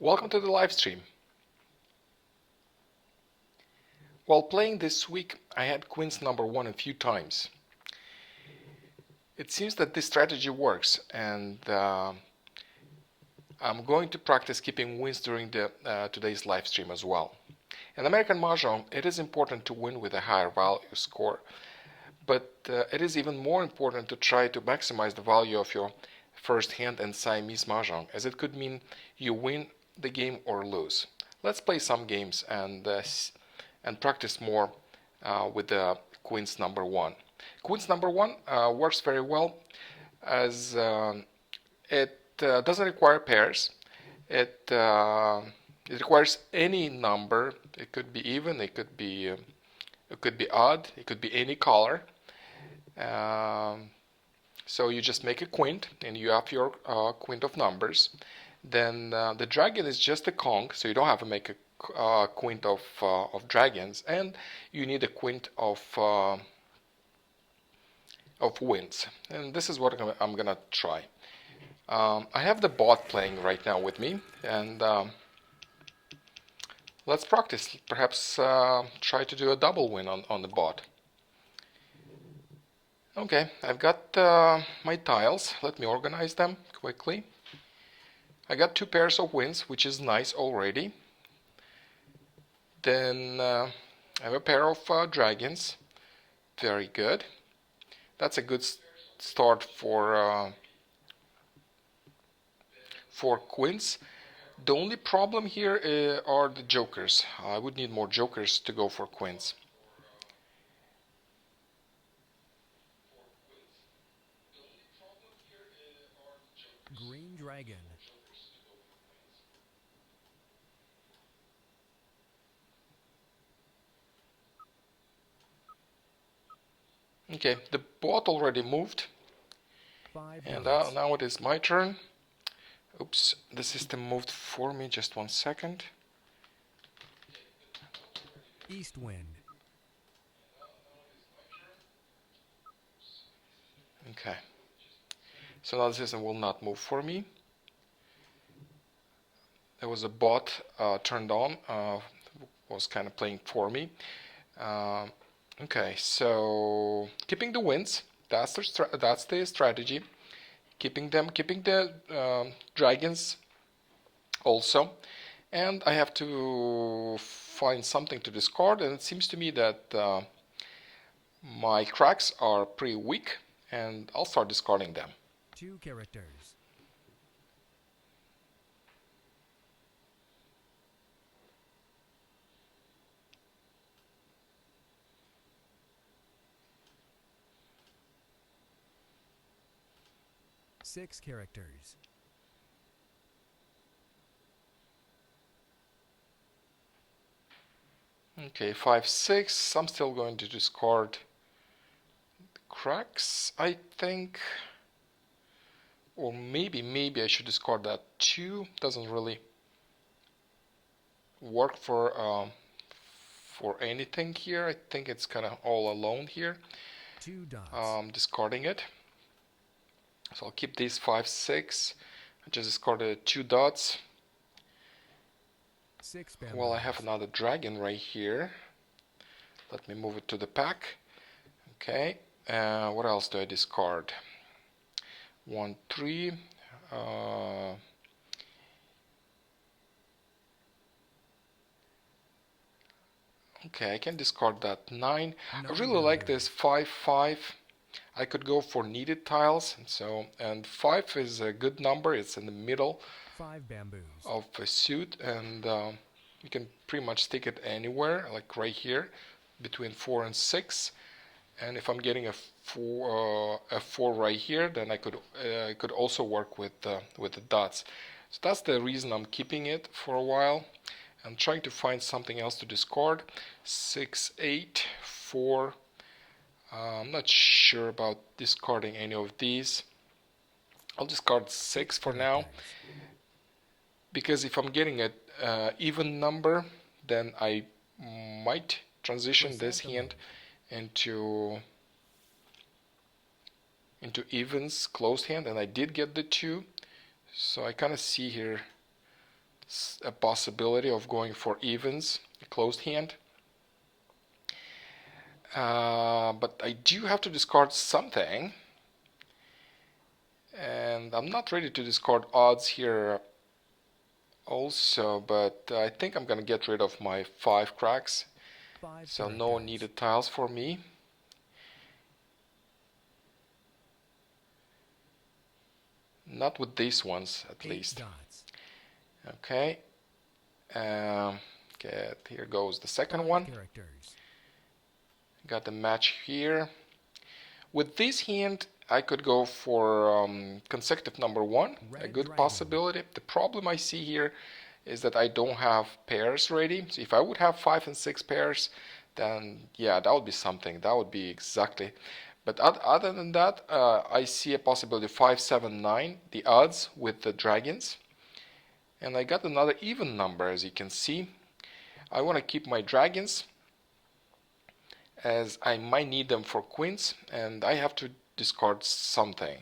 Welcome to the live stream. While playing this week, I had Quints number 1 a few times. It seems that this strategy works, and I'm going to practice keeping wins during today's live stream as well. In American Mah Jongg, it is important to win with a higher value score, but it is even more important to try to maximize the value of your first hand and Siamese Mah Jongg, as it could mean you win the game or lose. Let's play some games and practice more with the Quints number 1. Quints number 1 works very well as it doesn't require pairs. It requires any number. It could be even. It could be odd. It could be any color. So you just make a quint, and you have your quint of numbers. Then the dragon is just a Kong, so you don't have to make a quint of dragons, and you need a quint of wins. And this is what I'm gonna try. I have the bot playing right now with me, and let's practice. Perhaps try to do a double win on the bot. Okay, I've got my tiles. Let me organize them quickly. I got 2 pairs of wins, which is nice already. Then I have a pair of dragons. Very good. That's a good start for quints. The only problem here are the jokers. I would need more jokers to go for quints. Green dragon. Okay, the bot already moved. And now it is my turn. Oops, the system moved for me. Just 1 second. East wind. Okay. So now the system will not move for me. There was a bot turned on, was kind of playing for me. Okay, so keeping the wins, that's the strategy. Keeping the dragons also. And I have to find something to discard, and it seems to me that my cracks are pretty weak, and I'll start discarding them. 2 characters. Six characters. Okay, 5, 6. I'm still going to discard the cracks, I think. Or maybe I should discard that 2. Doesn't really work for anything here. I think it's kind of all alone here. 2 dots. Discarding it. So I'll keep these 5, 6. I just discarded 2 dots. 6 bamboos. Well, I have another dragon right here. Let me move it to the pack. Okay. What else do I discard? 1, 3. Okay, I can discard that 9. I really like this 5, 5. I could go for needed tiles, and 5 is a good number. It's in the middle 5 bamboos. of a suit, and you can pretty much stick it anywhere, like right here, between 4 and 6. And if I'm getting a 4 right here, then I could also work with the dots. So that's the reason I'm keeping it for a while. I'm trying to find something else to discard. 6, 8, 4. I'm not sure about discarding any of these. I'll discard 6 for now, because if I'm getting an even number, then I might transition this hand into evens, closed hand, and I did get the 2. So I kind of see here a possibility of going for evens, a closed hand. But I do have to discard something. And I'm not ready to discard odds here also, but I think I'm gonna get rid of my 5 cracks. So no needed tiles for me. Not with these ones, at least. Okay. Here goes the second one. Got the match here. With this hand, I could go for consecutive number 1, a good possibility. The problem I see here is that I don't have pairs ready. So if I would have 5 and 6 pairs, then yeah, that would be something. That would be exactly. But other than that, I see a possibility 5, 7, 9, the odds with the dragons. And I got another even number, as you can see. I want to keep my dragons, as I might need them for queens, and I have to discard something.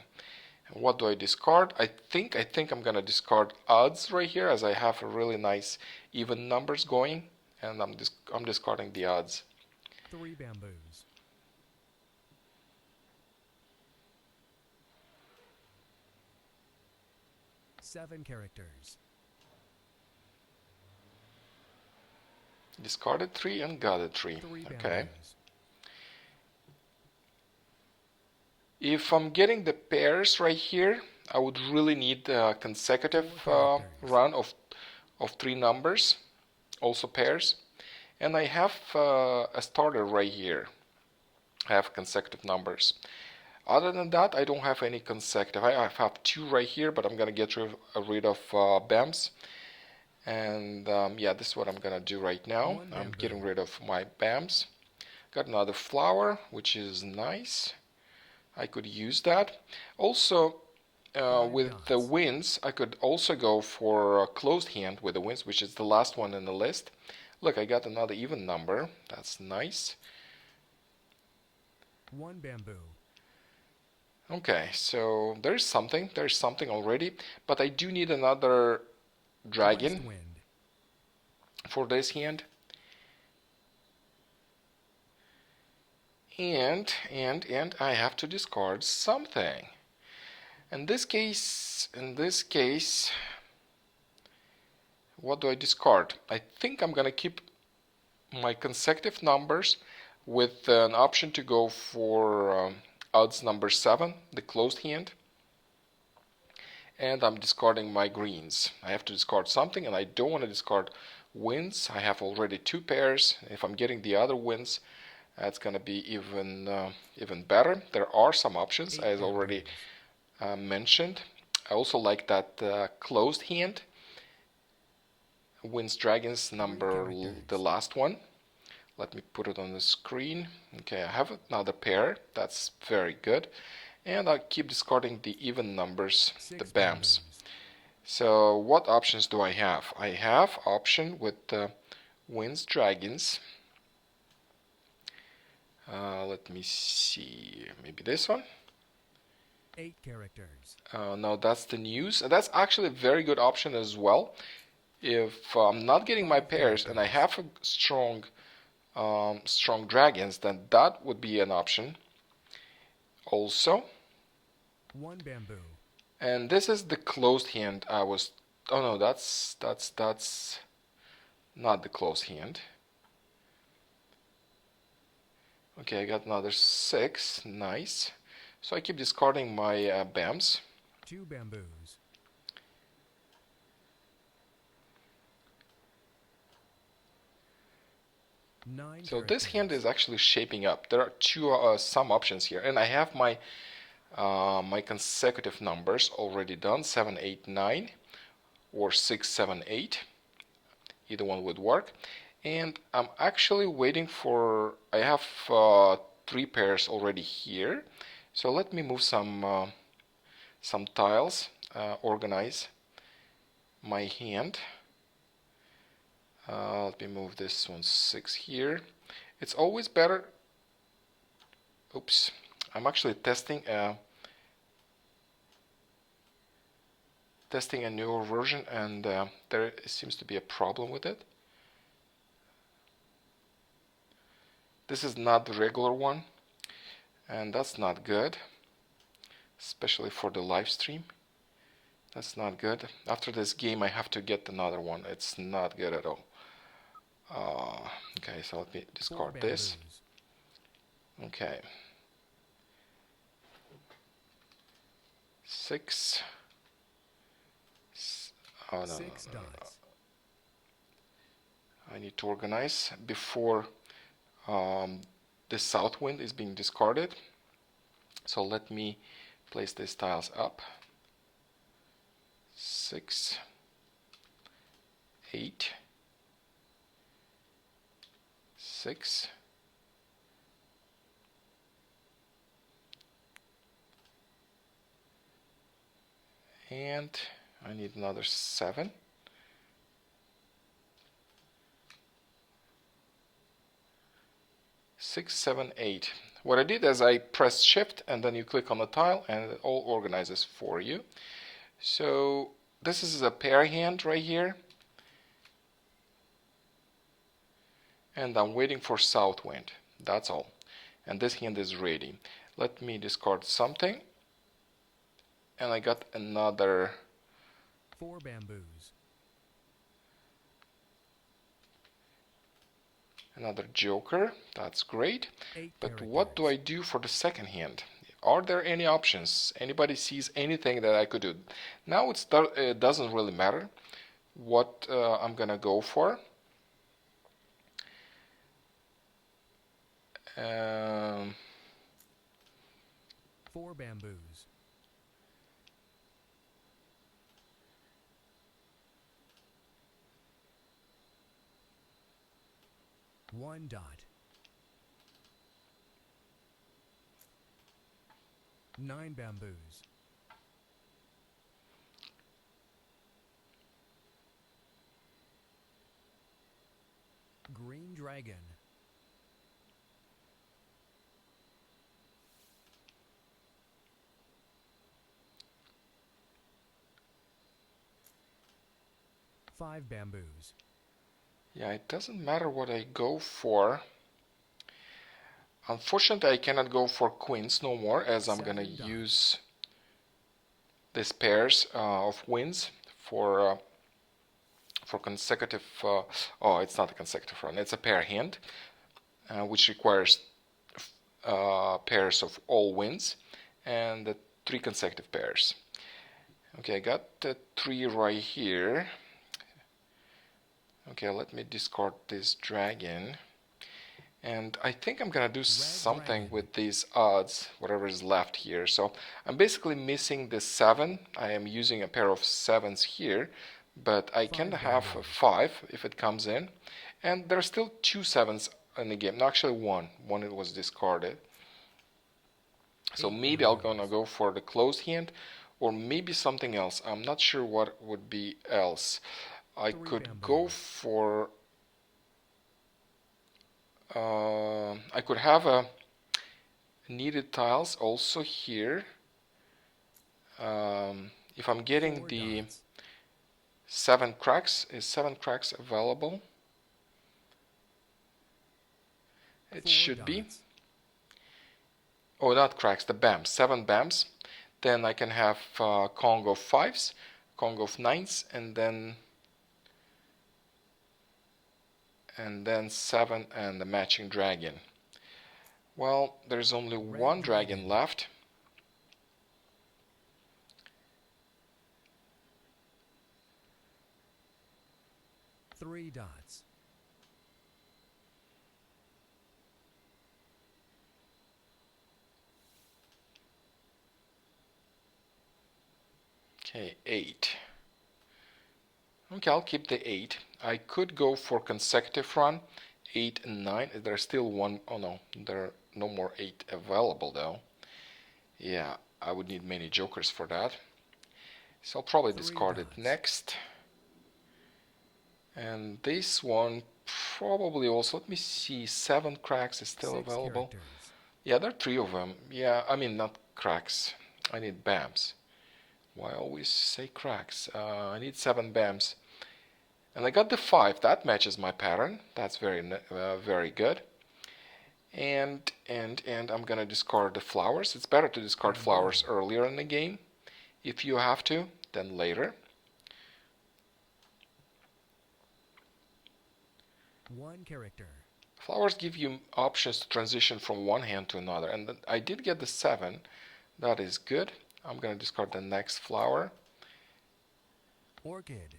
And what do I discard? I think I'm gonna discard odds right here, as I have a really nice even numbers going, and I'm discarding the odds. 3 bamboos. 7 characters. Discarded 3 and got a 3. Okay. If I'm getting the pairs right here, I would really need a consecutive run of 3 numbers, also pairs. And I have a starter right here. I have consecutive numbers. Other than that, I don't have any consecutive. I have 2 right here, but I'm gonna get rid of BAMs. And yeah, this is what I'm gonna do right now. I'm getting rid of my BAMs. Got another flower, which is nice. I could use that. Also, with the wins, I could also go for a closed hand with the wins, which is the last one in the list. Look, I got another even number. That's nice. 1 bamboo. Okay, so there's something already, but I do need another dragon for this hand. And I have to discard something. In this case, what do I discard? I think I'm gonna keep my consecutive numbers with an option to go for odds number 7, the closed hand. And I'm discarding my greens. I have to discard something, and I don't want to discard wins. I have already 2 pairs. If I'm getting the other wins, that's gonna be even better. There are some options, as already mentioned. I also like that closed hand. Wins dragons number, the last one. Let me put it on the screen. Okay, I have another pair. That's very good. And I keep discarding the even numbers, the BAMs. So what options do I have? I have option with wins dragons. Let me see, maybe this one. 8 characters. No, that's the news. That's actually a very good option as well. If I'm not getting my pairs and I have a strong dragons, then that would be an option. Also. 1 bamboo. And this is the closed hand I was. Oh no, that's not the closed hand. Okay, I got another 6. Nice. So I keep discarding my BAMs. 2 bamboos. So this hand is actually shaping up. There are some options here, and I have my my consecutive numbers already done: 7, 8, 9, or 6, 7, 8. Either one would work. And I'm actually waiting for. I have 3 pairs already here. So let me move some tiles. Organize my hand. Let me move this one 6 here. It's always better. Oops, I'm actually testing testing a newer version, and there seems to be a problem with it. This is not the regular one, and that's not good, especially for the live stream. That's not good. After this game I have to get another one. It's not good at all. Okay, so let me discard this. Okay. 6. Oh, no, 6 no. dots. I need to organize before the south wind is being discarded. So let me place these tiles up. 6, 8, 6, and I need another 7. 6, 7, 8. What I did is I pressed shift and then you click on the tile and it all organizes for you. So this is a pair hand right here, and I'm waiting for south wind. That's all. And this hand is ready. Let me discard something, and I got another 4 bamboos. another joker. That's great. 8 But what do I do for the second hand? Are there any options? Anybody sees anything that I could do? Now it doesn't really matter what I'm gonna go for. 4 bamboos. 1 dot. 9 bamboos. Green dragon. 5 bamboos. Yeah, it doesn't matter what I go for. Unfortunately, I cannot go for queens no more, as I'm gonna use these pairs of wins for consecutive. Oh, it's not a consecutive run; it's a pair hand, which requires pairs of all wins and 3 consecutive pairs. Okay, I got 3 right here. Okay, let me discard this dragon. And I think I'm gonna do something with these odds, whatever is left here. So I'm basically missing the 7. I am using a pair of 7s here, but I can have a 5 if it comes in. And there are still 2 7s in the game. No, actually one. One it was discarded. So maybe I'm gonna go for the closed hand, or maybe something else. I'm not sure what would be else. I could go for I could have a needed tiles also here. If I'm getting the 7 cracks, is 7 cracks available? It should be. Oh, not cracks, the BAMs, 7 BAMs. Then I can have Kong of 5s, Kong of 9s, and then 7 and the matching dragon. Well, there's only one dragon left. Three dots. Okay, 8. Okay, I'll keep the 8. I could go for consecutive run, 8 and 9. There's still one. Oh no, there are no more 8 available though. Yeah, I would need many jokers for that. So I'll probably discard it next. And this one probably also, let me see, 7 cracks is still available. Yeah, there are 3 of them. Yeah, I mean not cracks. I need BAMs. Why always say cracks? I need 7 bams. And I got the 5. That matches my pattern. That's very good. And I'm gonna discard the flowers. It's better to discard flowers earlier in the game, if you have to, than later. One character. Flowers give you options to transition from one hand to another, and I did get the 7. That is good. I'm gonna discard the next flower. Orchid.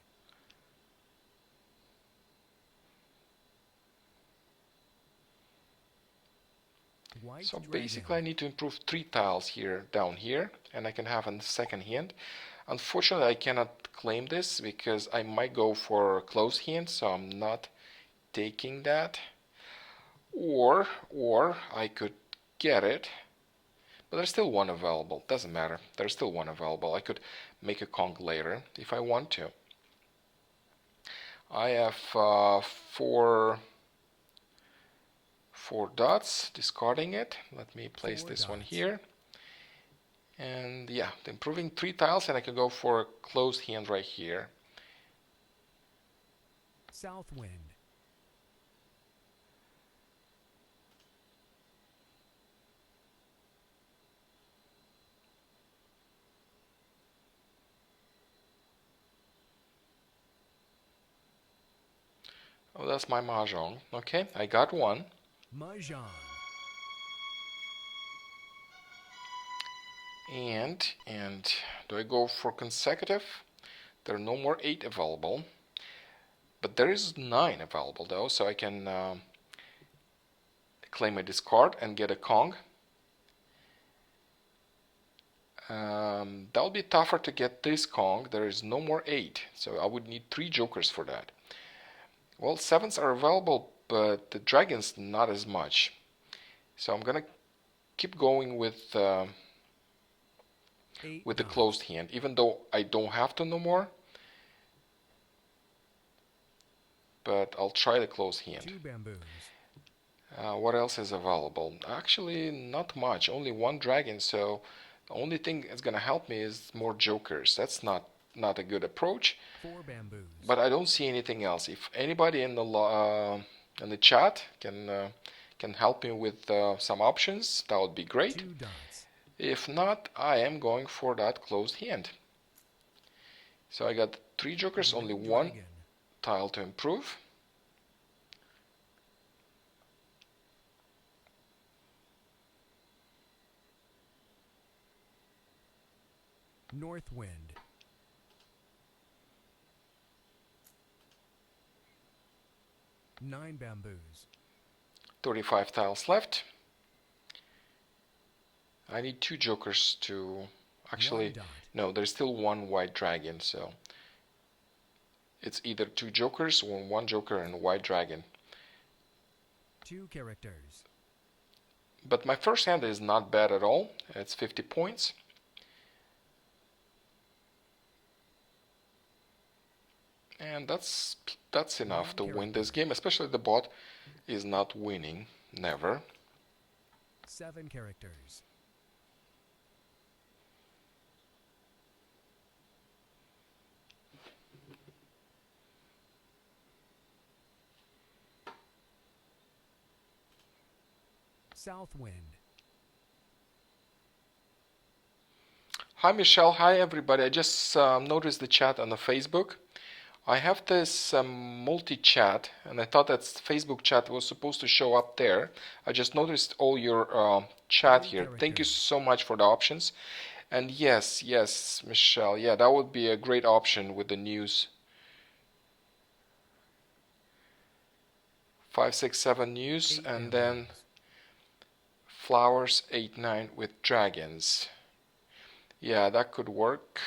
White So dragon. basically I need to improve 3 tiles here, down here, and I can have a second hand. Unfortunately I cannot claim this because I might go for a closed hand, so I'm not taking that. Or I could get it, but there's still one available. Doesn't matter. There's still one available. I could make a Kong later if I want to. I have 4 dots, discarding it. Let me place this one here. And yeah, improving 3 tiles, and I can go for a closed hand right here. South wind. Oh, that's my Mah Jongg. Okay, I got one. Mah Jongg. And do I go for consecutive? There are no more 8 available, but there is 9 available though, so I can claim a discard and get a Kong. That'll be tougher to get this Kong. There is no more 8, so I would need 3 jokers for that. Well, 7s are available, but the dragons not as much. So I'm gonna keep going with the closed hand, even though I don't have to no more. But I'll try the closed hand. 2 bamboos. What else is available? Actually, not much. Only 1 dragon. So the only thing that's gonna help me is more jokers. That's not a good approach. 4 bamboos. But I don't see anything else. If anybody in the chat can help me with some options, that would be great. 2 dots. If not, I am going for that closed hand. So I got 3 jokers, only 1 tile to improve. North wind. Nine bamboos. 35 tiles left. I need 2 jokers to actually no, there's still 1 white dragon, so it's either 2 jokers or 1 joker and a white dragon. 2 characters. But my first hand is not bad at all. It's 50 points. And that's enough to win this game, especially the bot is not winning, never. 7 characters. South wind. Hi Michelle, hi everybody. I just noticed the chat on the Facebook. I have this multi-chat, and I thought that Facebook chat was supposed to show up there. I just noticed all your chat here. Thank you so much for the options. And yes, Michelle, yeah, that would be a great option with the news. 5, 6, 7 news, and then flowers 8, 9 with dragons. Yeah, that could work.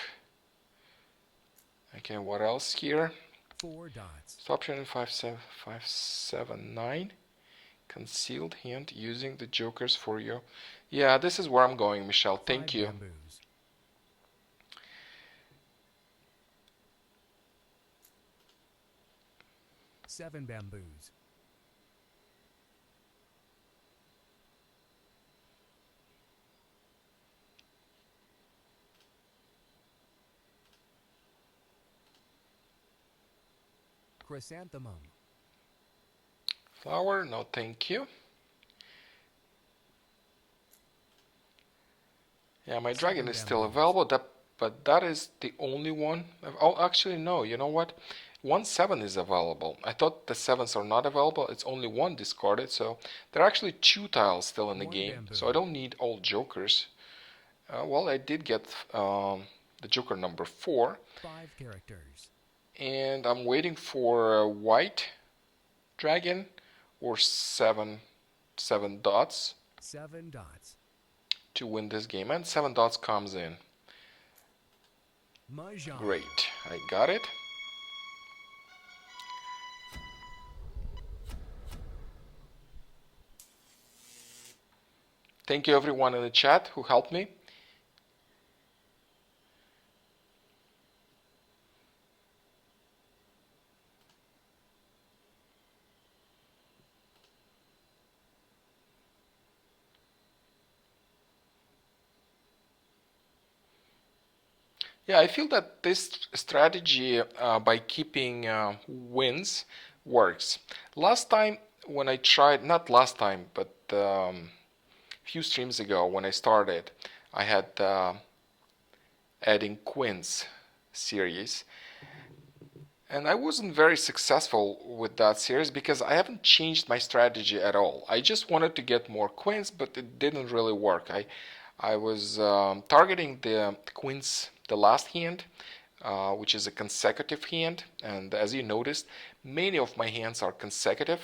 Okay, what else here? 4 dots. Stop option 5, 7, 9. Concealed hint using the jokers for you. Yeah, this is where I'm going, Michelle. Thank you. Bamboos. 7 bamboos. Chrysanthemum. Flower, no thank you. Yeah, my dragon Seven is still bamboos. available, but that is the only one. Oh, actually, no. You know what? 1/7 is available. I thought the 7s are not available. It's only one discarded, so there are actually 2 tiles still in the One game. bamboo. So I don't need all jokers. Well, I did get the joker number 4, 5 characters. and I'm waiting for a white dragon or 7 dots 7 dots. to win this game, and 7 dots comes in. Mah Jongg. Great, I got it. Thank you everyone in the chat who helped me. Yeah, I feel that this strategy by keeping wins works. Last time when I tried, not last time, but few streams ago when I started, I had adding Quints series, and I wasn't very successful with that series because I haven't changed my strategy at all. I just wanted to get more Quints, but it didn't really work. I was targeting the Quints, the last hand, which is a consecutive hand, and as you noticed, many of my hands are consecutive.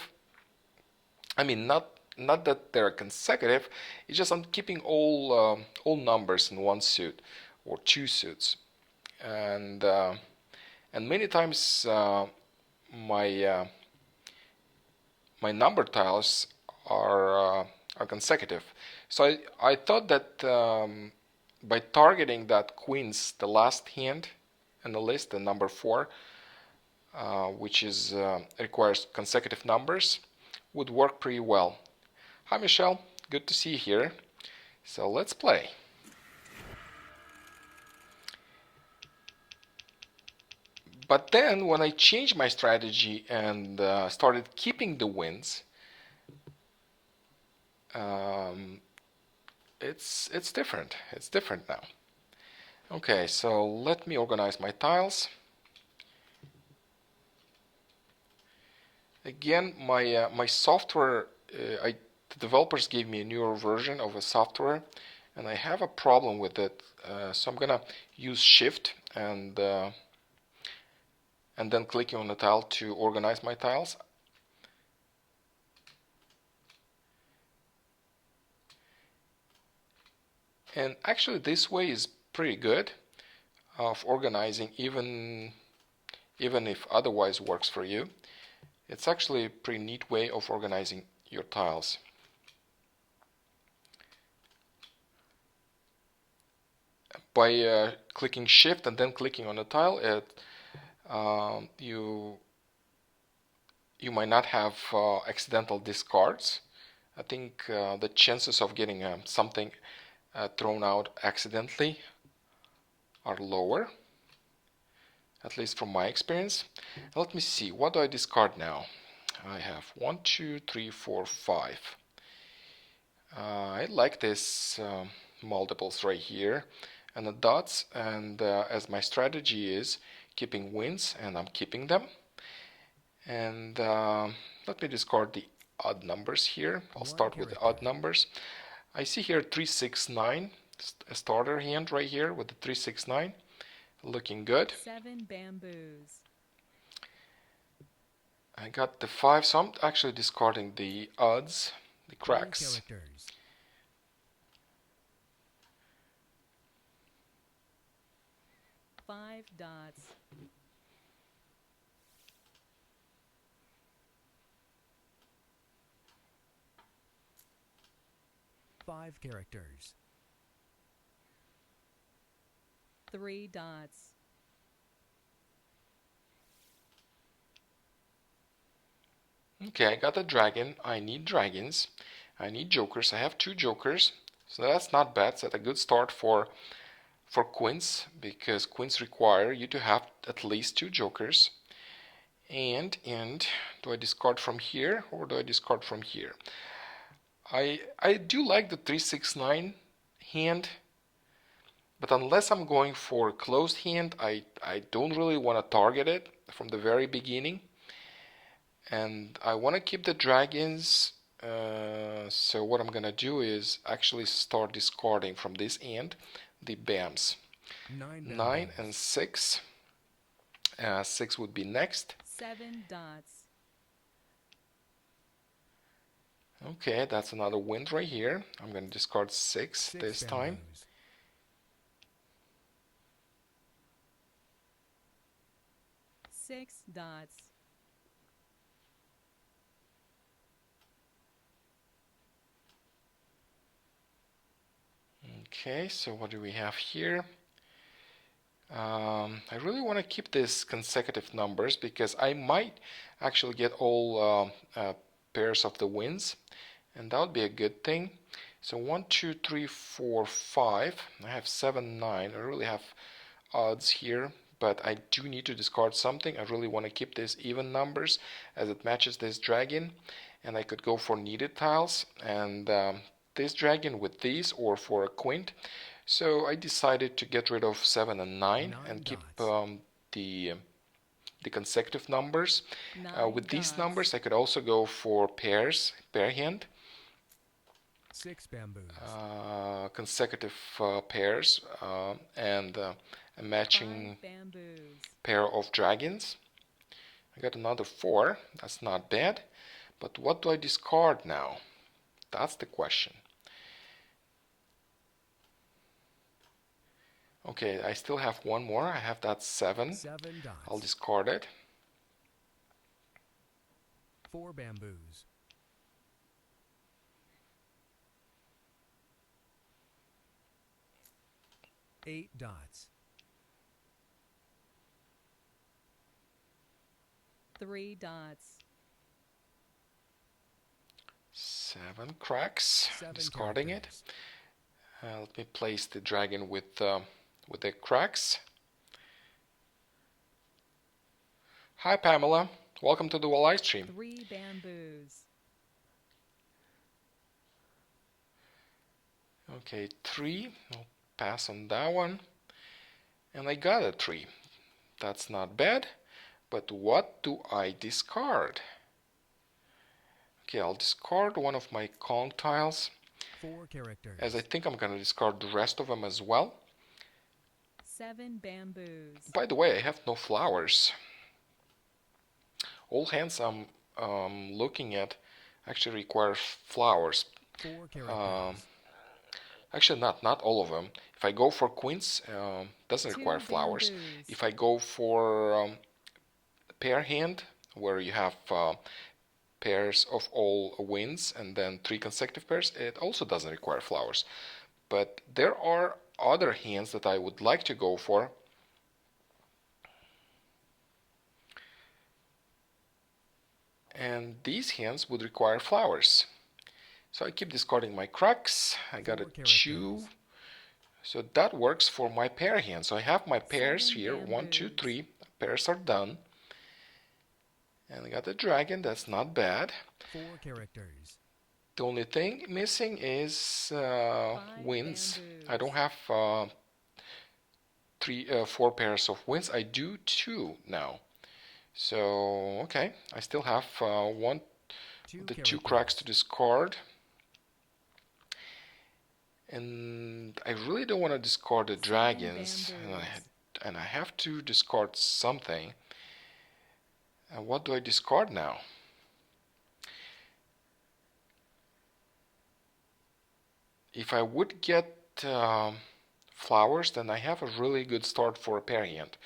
I mean, not that they're consecutive. It's just I'm keeping all numbers in one suit or 2 suits, and many times my my number tiles are consecutive. So I thought that by targeting that Queens, the last hand in the list, the number 4, which is requires consecutive numbers, would work pretty well. Hi Michelle, good to see you here. So let's play. But then when I changed my strategy and started keeping the wins, it's different. It's different now. Okay, so let me organize my tiles. Again, my software, the developers gave me a newer version of a software, and I have a problem with it. So I'm gonna use Shift and then clicking on the tile to organize my tiles. And actually, this way is pretty good of organizing, even if otherwise works for you. It's actually a pretty neat way of organizing your tiles. By clicking Shift and then clicking on the tile, you might not have accidental discards. I think the chances of getting something thrown out accidentally are lower, at least from my experience. Let me see, what do I discard now? I have 1, 2, 3, 4, 5. I like this multiples right here and the dots, and as my strategy is keeping wins, and I'm keeping them. And let me discard the odd numbers here. I'll start with the odd numbers. I see here 3, 6, 9, a starter hand right here with the 3, 6, 9, looking good. 7 bamboos. I got the 5, so I'm actually discarding the odds, the cracks. 5 dots. 5 characters. 3 dots. Okay, I got a dragon. I need dragons. I need jokers. I have 2 jokers, so that's not bad. That's a good start for Quints, because Quints require you to have at least 2 jokers. And do I discard from here or do I discard from here? I do like the 3-6-9 hand, but unless I'm going for a closed hand, I don't really want to target it from the very beginning. And I want to keep the dragons, so what I'm gonna do is actually start discarding from this end the BAMs. 9 and 6. 6 would be next. 7 dots. Okay, that's another wind right here. I'm gonna discard 6 this time. 6 dots. Okay, so what do we have here? I really want to keep these consecutive numbers because I might actually get all pairs of the winds, and that would be a good thing. So 1, 2, 3, 4, 5. I have 7, 9. I really have odds here, but I do need to discard something. I really want to keep these even numbers as it matches this dragon, and I could go for needed tiles and this dragon with these, or for a quint. So I decided to get rid of 7 and 9 and keep the consecutive numbers. With these numbers I could also go for pairs, pair hand. 6 bamboos. Consecutive pairs and a matching pair of dragons. I got another 4. That's not bad. But what do I discard now? That's the question. Okay, I still have one more. I have that 7. 7 dots. I'll discard it. 4 bamboos. 8 dots. 3 dots. 7 cracks. 7 Discarding characters. it. Let me place the dragon with the cracks. Hi Pamela, welcome to the live stream. 3 bamboos. Okay, 3. I'll pass on that one. And I got a 3. That's not bad. But what do I discard? Okay, I'll discard one of my Kong tiles, 4 characters. as I think I'm going to discard the rest of them as well. 7 bamboos. By the way, I have no flowers. All hands I'm looking at actually require flowers. 4 characters. Actually, not all of them. If I go for quints, doesn't 2 require flowers. bamboos. If I go for pair hand, where you have pairs of all winds and then 3 consecutive pairs, it also doesn't require flowers. But there are other hands that I would like to go for. And these hands would require flowers. So I keep discarding my cracks. I got a 2. So that works for my pair hand. So I have my pairs 7 here. 1, 2, bamboos. 3. Pairs are done. And I got a dragon. That's not bad. 4 characters. The only thing missing is winds. bamboos. I don't have 4 pairs of winds. I do 2 now. So okay, I still have the 2 cracks to discard. And I really don't want to discard the dragons, and I have to discard something. And what do I discard now? If I would get flowers, then I have a really good start for a pair hand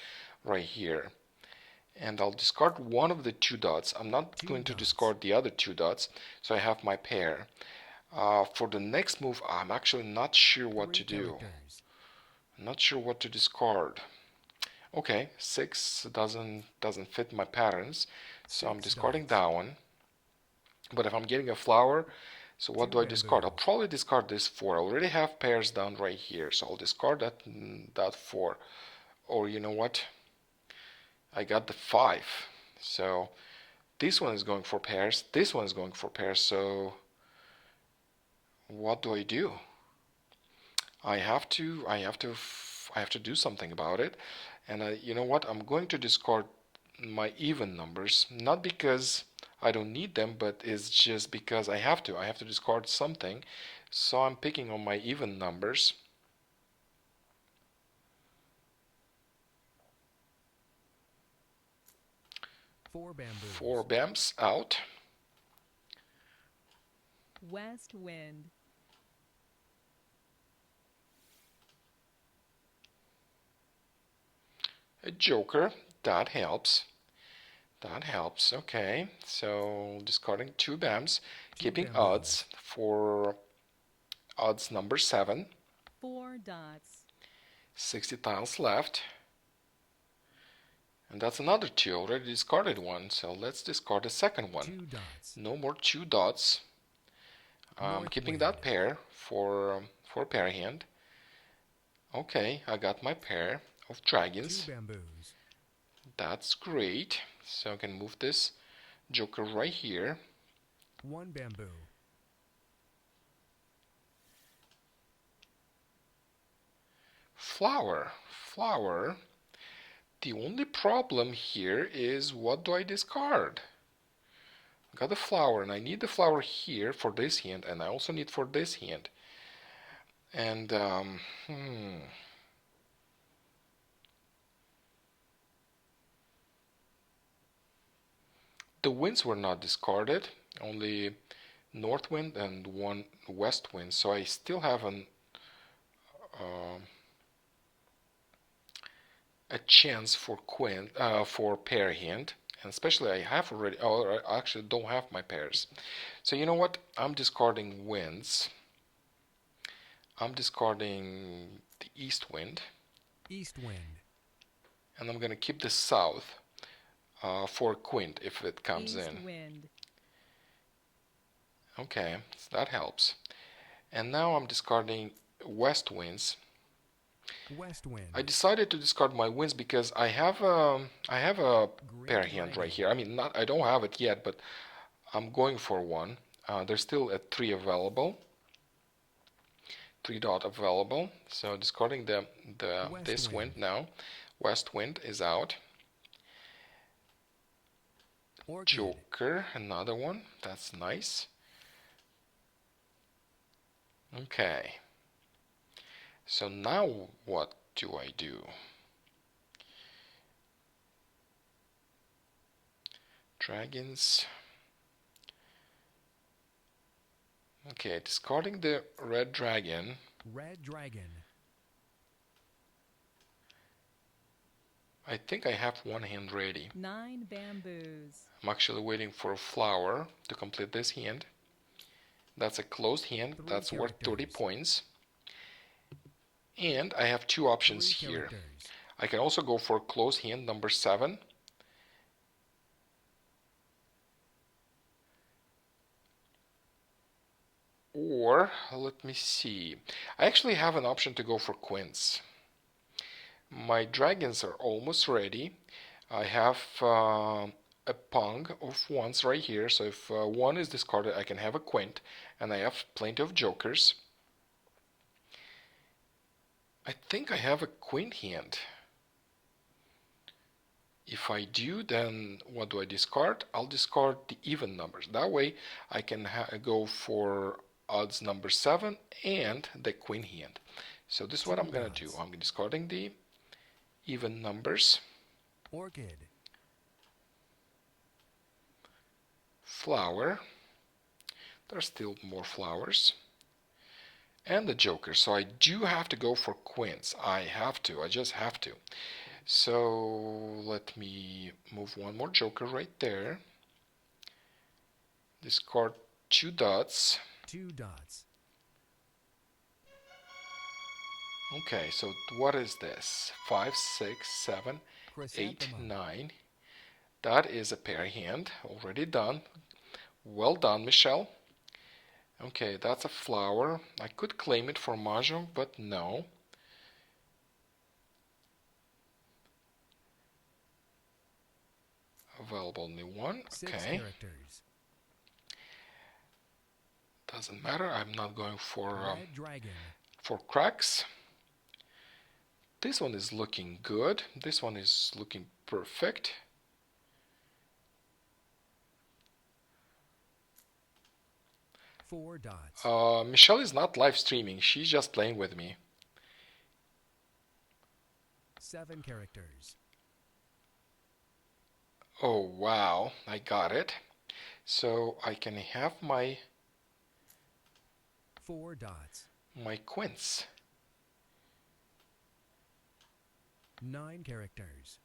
right here. And I'll discard one of the 2 dots. I'm not going to discard the other 2 dots, so I have my pair. For the next move, I'm actually not sure what to do. I'm not sure what to discard. Okay, 6 doesn't fit my patterns, so I'm discarding that one. But if I'm getting a flower, so what do I discard? I'll probably discard this 4. I already have pairs done right here, so I'll discard that 4. Or you know what? I got the 5. So this one is going for pairs, this one is going for pairs, so what do I do? I have to do something about it. And you know what? I'm going to discard my even numbers, not because I don't need them, but it's just because I have to. I have to discard something. So I'm picking on my even numbers. 4 bamboos. 4 bams out. West wind. A joker. That helps. That helps. Okay. So discarding 2 bams. 2 Keeping bamboos. odds for odds number 7. 4 dots. 60 tiles left. And that's another 2. Already discarded one. So let's discard the second one. 2 dots. No more 2 dots. I'm North keeping wind. that pair for pair hand. Okay, I got my pair of 2 dragons. bamboos. That's great. So I can move this joker right here. 1 bamboo. Flower. Flower. The only problem here is, what do I discard? I got the flower, and I need the flower here for this hand, and I also need for this hand. And the winds were not discarded, only north wind and 1 west wind, so I still have a chance for for pair hand, and especially I have already, oh, I actually don't have my pairs. So you know what? I'm discarding winds. I'm discarding the east wind, East wind. and I'm gonna keep the south for quint if it comes East in. wind. Okay, so that helps. And now I'm discarding west winds. West wind. I decided to discard my winds because I have a Great pair hand dragon. right here. I mean, I don't have it yet, but I'm going for one. There's still a 3 available. 3 dot available. So discarding this wind now. West wind is out. Orchid. Joker, another one. That's nice. Okay. So now what do I do? Dragons. Okay, discarding the red dragon. Red dragon. I think I have one hand ready. 9 bamboos. I'm actually waiting for a flower to complete this hand. That's a closed hand. 3 That's worth 30 characters. points. And I have 2 options 3 here. characters. I can also go for closed hand number 7. Or, let me see. I actually have an option to go for quints. My dragons are almost ready. I have a pung of ones right here, so if one is discarded, I can have a quint, and I have plenty of jokers. I think I have a queen hand. If I do, then what do I discard? I'll discard the even numbers. That way I can go for odds number 7 and the queen hand. So this is what 2 I'm going to do. dots. I'm discarding the even numbers. Orchid. Flower. There's still more flowers. And the joker. So I do have to go for quints. I have to. I just have to. So let me move one more joker right there. Discard 2 dots. 2 dots. Okay, so what is this? 5, 6, 7, 8, Chrysanthemum. 9. That is a pair hand. Already done. Well done, Michelle. Okay, that's a flower. I could claim it for Mah Jongg, but no. Available only one. 6 Okay. characters. Doesn't matter. I'm not going Red dragon. for cracks. This one is looking good. This one is looking perfect. Four dots. Michelle is not live streaming. She's just playing with me. 7 characters. Oh wow, I got it. So I can have my 4 dots. Quints. 9 characters.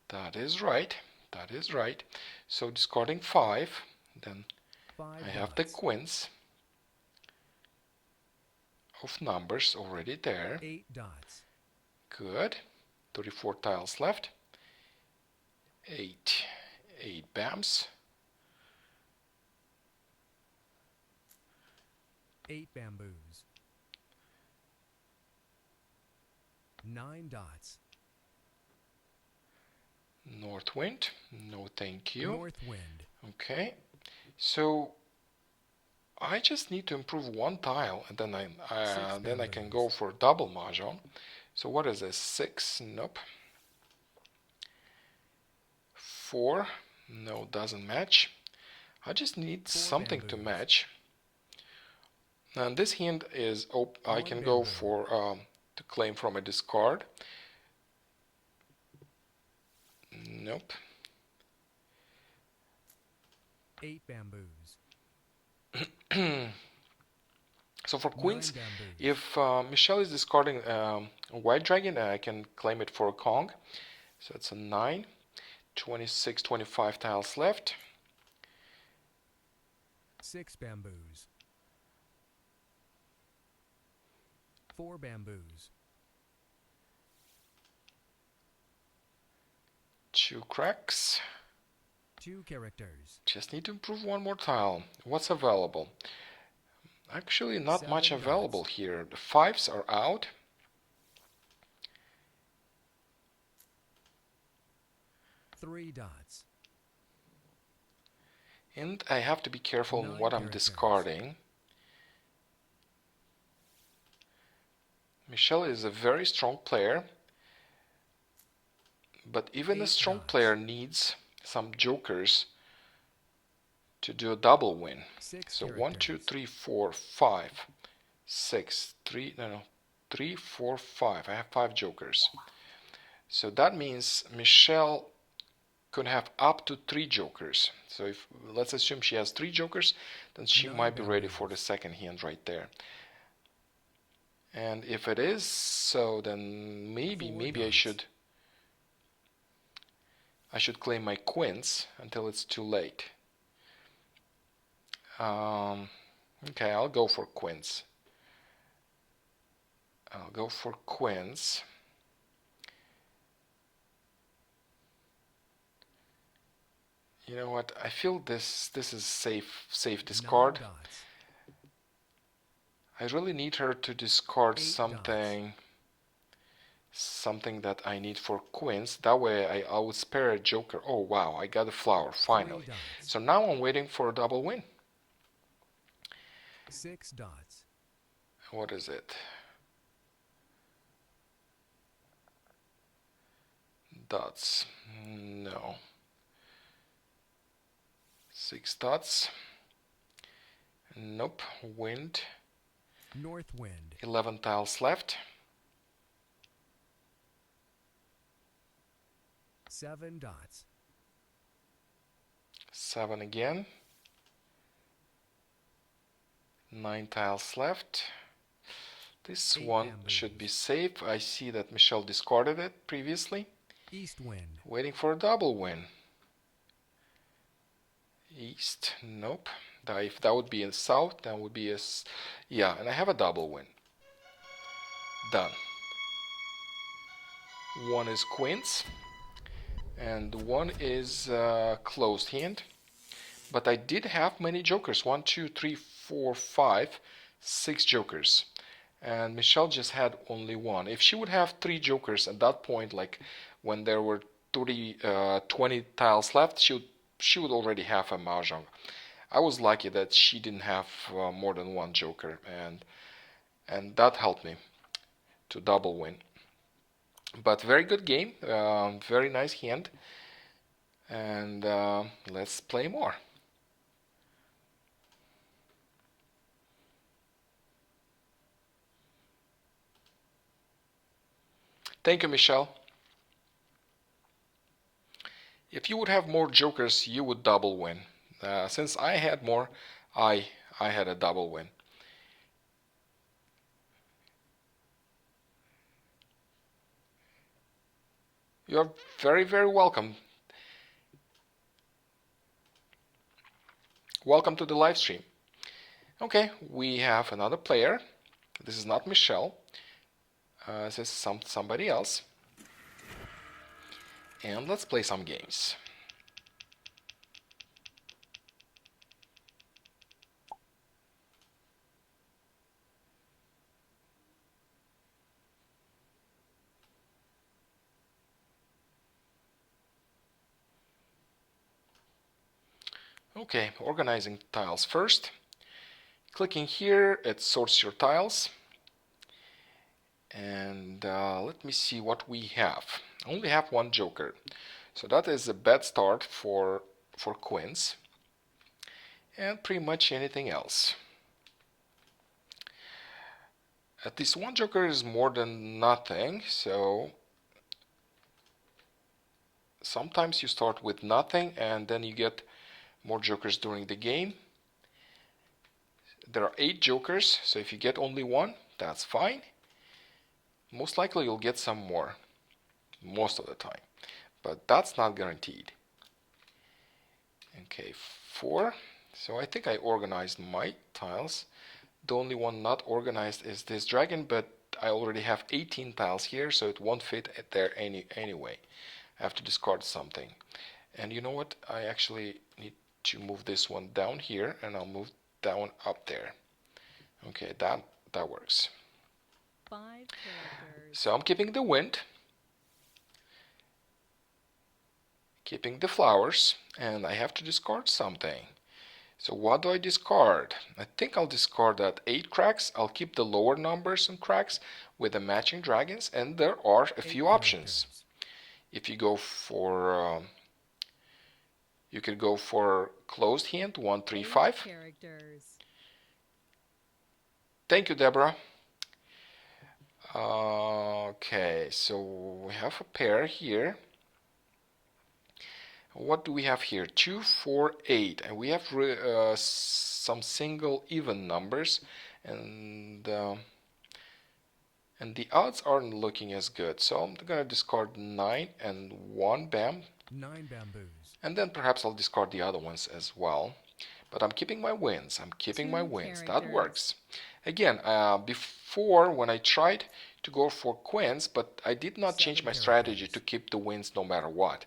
That is right. That is right. So discarding 5, then 5 I have the dots. Quints of numbers already there. 8 dots. Good. 34 tiles left. 8 bams. 8 bamboos. 9 dots. North wind. No thank you. North wind. Okay. So I just need to improve one tile, and then I can go for double Mah Jongg. So what is this? 6? Nope. 4? No, doesn't match. I just need 4 something to bamboos. match. And this hand is I 1 can go bamboo. for to claim from a discard. Nope. 8 bamboos. So for 9 queens, bamboos. if Michelle is discarding a white dragon, I can claim it for a Kong. So it's a 9. 26, 25 tiles left. 6 bamboos. 4 bamboos. 2 cracks. 2 characters. Just need to improve one more tile. What's available? Actually, not much 7 available dots. here. The 5s are out. 3 dots. And I have to be careful in 9 what I'm characters. discarding. Michelle is a very strong player, but even a 8 strong dots. player needs some jokers to do a double win. 6 So characters. 1, 2, 3, 4, 5, 6, 3, 3, 4, 5. I have 5 jokers. So that means Michelle could have up to 3 jokers. So if let's assume she has 3 jokers, then she 9 might be ready bamboos. for the second hand right there. And if it is so, then maybe 4 I dots. should claim my Quints until it's too late. Okay, I'll go for Quints. I'll go for Quints. You know what? I feel this is safe 9 discard. dots. I really need her to discard 8 something that I need for Quints. That way I would spare a joker. Oh wow, I got a flower finally. 3 dots. So now I'm waiting for a double win. 6 dots. What is it? Dots. No. 6 dots. Nope. Wind. North wind. 11 tiles left. 7 dots. 7 again. 9 tiles left. This 8 one bamboos. should be safe. I see that Michelle discarded it previously. East wind. Waiting for a double win. East. Nope. If that would be in south, that would be a... Yeah, and I have a double win. Done. One is Quints. And one is closed hand. But I did have many jokers. 1, 2, 3, 4, 5, 6 jokers. and Michelle just had only one. If she would have three jokers at that point, like when there were 20 tiles left, she would already have a Mah Jongg. I was lucky that she didn't have more than one joker, and that helped me to double win. But very good game, very nice hand, and let's play more. Thank you, Michelle. If you would have more jokers, you would double win. Since I had more, I had a double win. You're very, very welcome. Welcome to the live stream. Okay, we have another player. This is not Michelle. This is somebody else. And let's play some games. Okay, organizing tiles first. Clicking here, it sorts your tiles. And let me see what we have. I only have one joker. So that is a bad start for Quints. And pretty much anything else. At least one joker is more than nothing, so sometimes you start with nothing and then you get more jokers during the game. There are 8 jokers, so if you get only one, that's fine. Most likely you'll get some more, most of the time, but that's not guaranteed. Okay, 4. So I think I organized my tiles. The only one not organized is this dragon, but I already have 18 tiles here, so it won't fit there anyway. I have to discard something. And you know what? I actually need to move this one down here, and I'll move that one up there. Okay, that works. 5 characters. So I'm keeping the wind, keeping the flowers, and I have to discard something. So what do I discard? I think I'll discard that 8 cracks. I'll keep the lower numbers and cracks with the matching dragons, and there are a few options. If you go for you could go for closed hand 1, 3, 5. Characters. Thank you, Deborah. Okay, so we have a pair here. What do we have here? 2, 4, 8, and we have some single even numbers, and the odds aren't looking as good. So I'm gonna discard 9 and 1 bam. 9 bamboos. And then perhaps I'll discard the other ones as well. But I'm keeping my wins. I'm keeping my wins. That works. Again, before when I tried to go for Quints, but I did not change my strategy to keep the wins no matter what.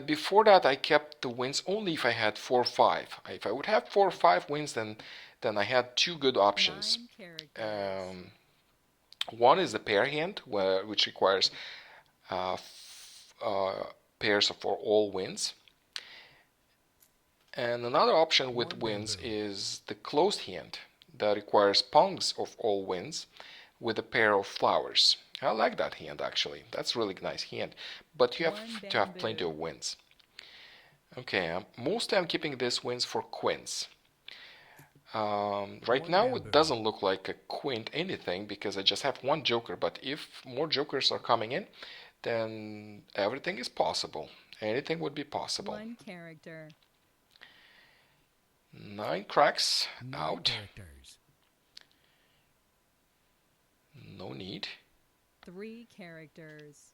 Before that, I kept the wins only if I had 4 or 5. If I would have 4 or 5 wins, then I had 2 good options. One is the pair hand, which requires pairs for all wins. And another option with wins is the closed hand that requires pungs of all wins with a pair of flowers. I like that hand actually. That's a really nice hand. But you have to have plenty of wins. Okay, mostly I'm keeping these wins for Quints. Right now it doesn't look like a quint anything because I just have one joker, but if more jokers are coming in, then everything is possible. Anything would be possible. 1 character. 9 cracks out. Characters. No need. 3 characters.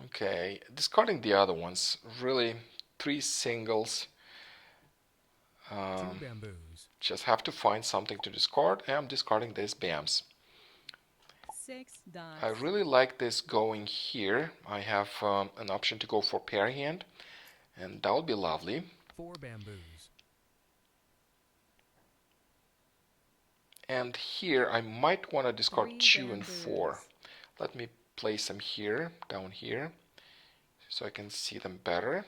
Okay, discarding the other ones. Really, 3 singles. 2 bamboos. Just have to find something to discard, and I'm discarding these bams. 6 dots. I really like this going here. I have an option to go for pair hand, and that would be lovely. 4 bamboos. And here I might want to discard 3 2 and 4. bamboos. Let me place them here, down here, so I can see them better.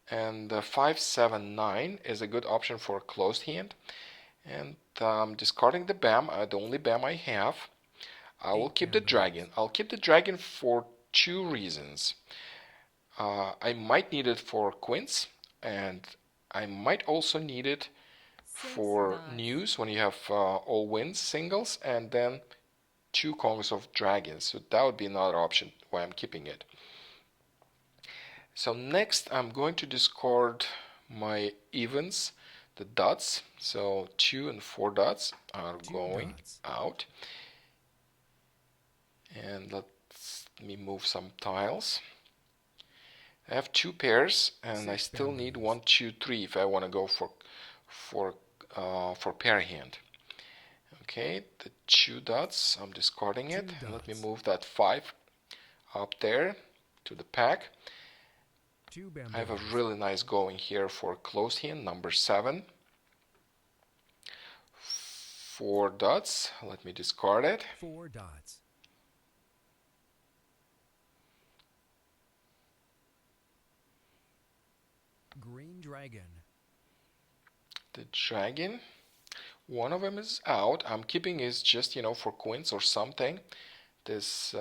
And 5, 7, 9 is a good option for a closed hand. And discarding the bam, the only bam I have. I will 8 keep the bamboos. dragon. I'll keep the dragon for 2 reasons. I might need it for quints, and I might also need it 6 for dots. news when you have all wins singles, and then 2 Congress of Dragons. So that would be another option why I'm keeping it. So next I'm going to discard my evens, the dots. So 2 and 4 dots are 2 going dots. out. And let me move some tiles. I have 2 pairs, and I 6 still need bamboos. 1, 2, 3 if I want to go for pair hand. Okay, the 2 dots, I'm discarding it. 2 Let me dots. move that 5 up there to the pack. 2 I have a bamboos. really nice going here for closed hand, number 7. 4 dots, let me discard it. 4 dots. Green dragon. The dragon, one of them is out. I'm keeping is just, for quints or something. This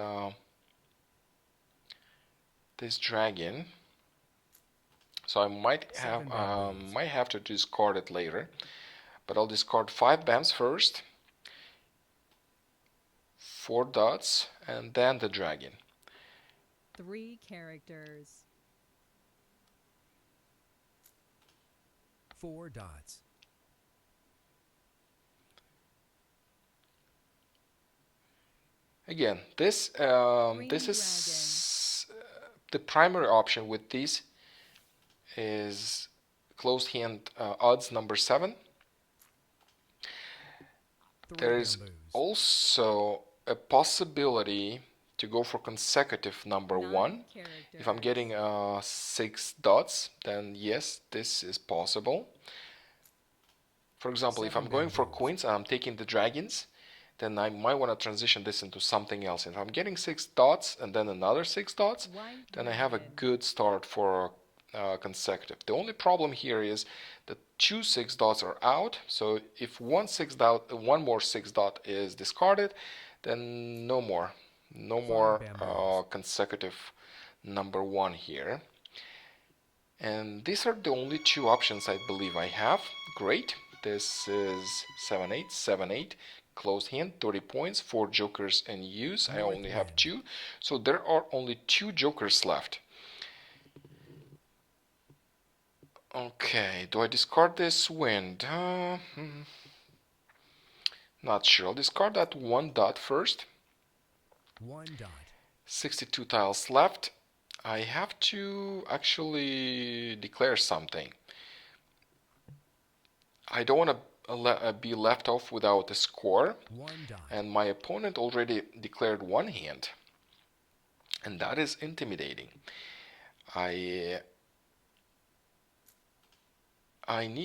dragon. So I might 7 bamboos. have to discard it later. But I'll discard 5 bams first, 4 dots, and then the dragon. 3 characters. 4 dots. Again, this is the primary option with these is closed hand odds number 7. 3 There is bamboos. also a possibility to go for consecutive number 9 1. characters. If I'm getting 6 dots, then yes, this is possible. For example, if 7 I'm going for bamboos. queens and I'm taking the dragons, then I might want to transition this into something else. If I'm getting 6 dots and then another 6 dots, White then I have a dragon. good start for consecutive. The only problem here is that 2 6 dots are out. So if one more 6 dot is discarded, then no more 5 bamboos. consecutive number 1 here. And these are the only 2 options I believe I have. Great. This is 7-8, 7-8, closed hand, 30 points, 4 jokers in use. I only have Northwind. 2. So there are only 2 jokers left. Okay, do I discard this wind? Not sure. I'll discard that 1 dot first. 1 dot. 62 tiles left. I have to actually declare something. I don't want to be left off without a score. 1 dot. And my opponent already declared 1 hand. And that is intimidating. I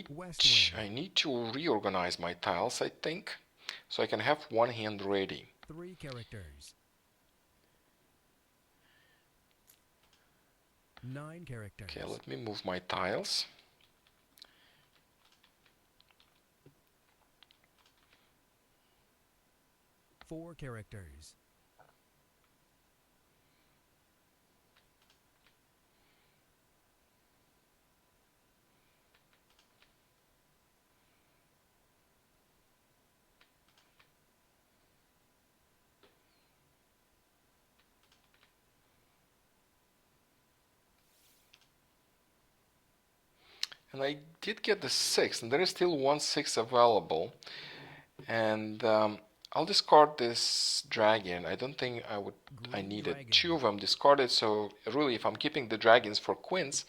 West wind. need to reorganize my tiles, I think, so I can have 1 hand ready. 3 characters. 9 characters. Okay, let me move my tiles. Four characters. And I did get the 6, and there is still 1 6 available. And I'll discard this dragon. I don't think I needed dragon. 2 of them discarded, so really if I'm keeping the dragons for quints,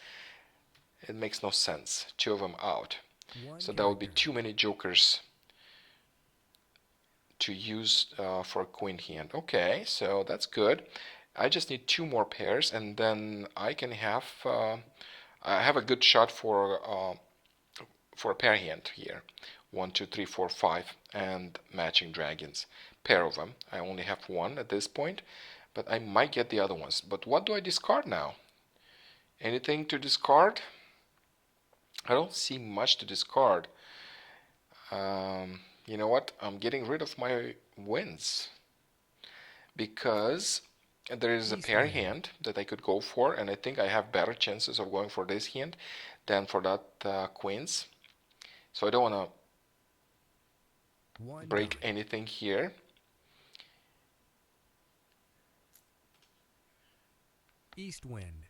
it makes no sense. 2 of them out. So that would be too many jokers to use for a queen hand. Okay, so that's good. I just need 2 more pairs, and then I can have I have a good shot for a pair hand here. 1, 2, 3, 4, 5, and matching dragons. Pair of them. I only have one at this point, but I might get the other ones. But what do I discard now? Anything to discard? I don't see much to discard. You know what? I'm getting rid of my wins because there is a pair hand that I could go for, and I think I have better chances of going for this hand than for that Quints. So I don't want to break anything here. East wind.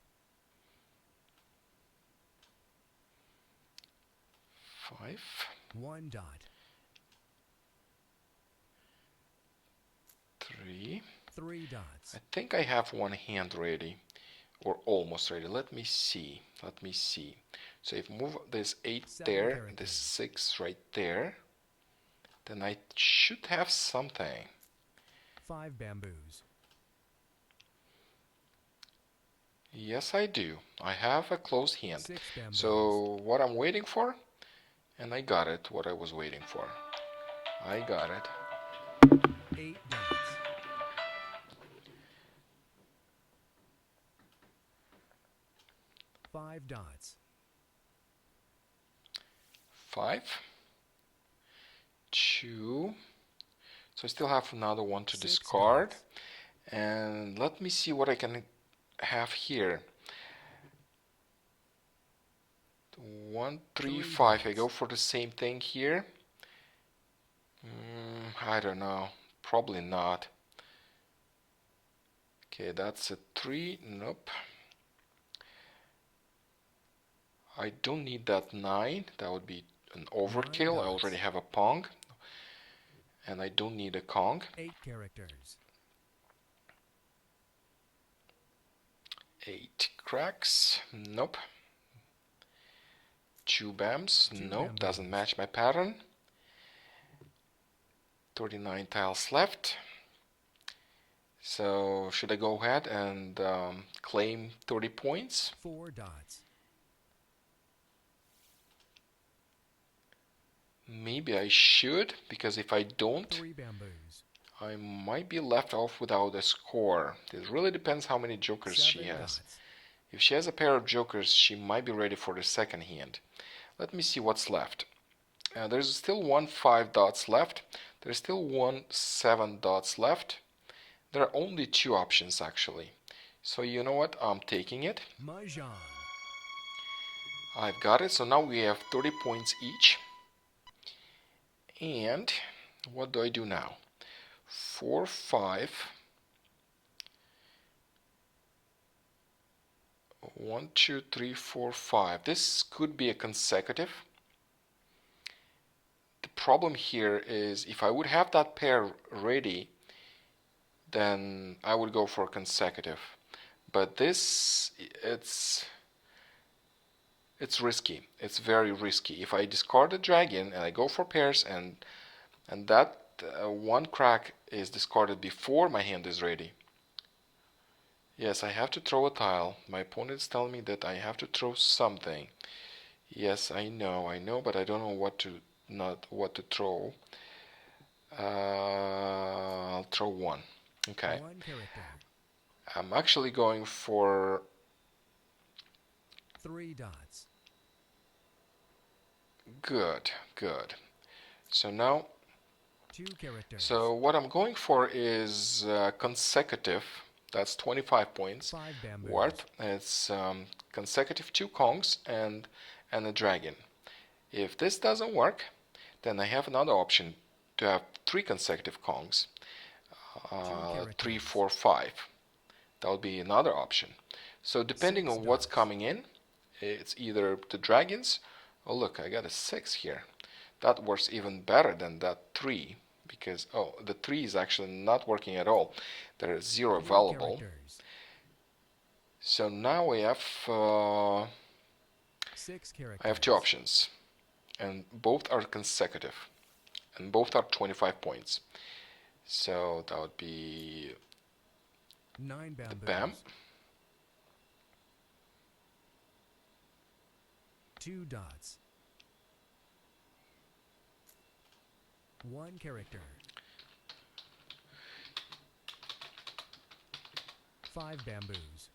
5. 1 dot. 3. 3 dots. I think I have one hand ready, or almost ready. Let me see. Let me see. So if move this 8 there, this 6 right there, then I should have something. 5 bamboos. Yes, I do. I have a closed hand. 6 bamboos. So what I'm waiting for, and I got it, what I was waiting for. I got it. 8 dots. 5 dots. 5. 2. So I still have another one to 6 discard. dots. And let me see what I can have here. 1, 3, 5. I go for the same thing here. I don't know. Probably not. Okay, that's a 3. Nope. I don't need that 9. That would be an overkill. I already have a Pong. And I don't need a Kong. 8 characters. 8 cracks. Nope. 2 bams. Nope. Doesn't match my pattern. 39 tiles left. So should I go ahead and claim 30 points? 4 dots. Maybe I should, because if I don't, 3 bamboos. I might be left off without a score. It really depends how many jokers she has. Dots. If she has a pair of jokers, she might be ready for the second hand. Let me see what's left. There's still 1 5 dots left. There's still 1 7 dots left. There are only 2 options actually. So you know what? I'm taking it. Mah Jongg. I've got it. So now we have 30 points each. And what do I do now? 4, 5. 1, 2, 3, 4, 5. This could be a consecutive. The problem here is if I would have that pair ready, then I would go for consecutive. But this, it's risky. It's very risky. If I discard the dragon and I go for pairs and that 1 crack is discarded before my hand is ready. Yes, I have to throw a tile. My opponent's telling me that I have to throw something. Yes, I know, but I don't know what to throw. I'll throw 1. Okay. 1 character. I'm actually going for 3 dots. good. So now, 2 characters. so what I'm going for is consecutive. That's 25 points 5 bamboos. worth. It's consecutive 2 Kongs and a dragon. If this doesn't work, then I have another option to have 3 consecutive Kongs. 3, 4, 5. That would be another option. So depending on what's coming in, it's either the dragons. Oh look, I got a 6 here. That works even better than that 3, because the 3 is actually not working at all. There is 0 available. Characters. So now we have 6 characters. I have 2 options, and both are consecutive, and both are 25 points. So that would be 9 the bamboos. bam, 2 dots. 1 character. 5 bamboos.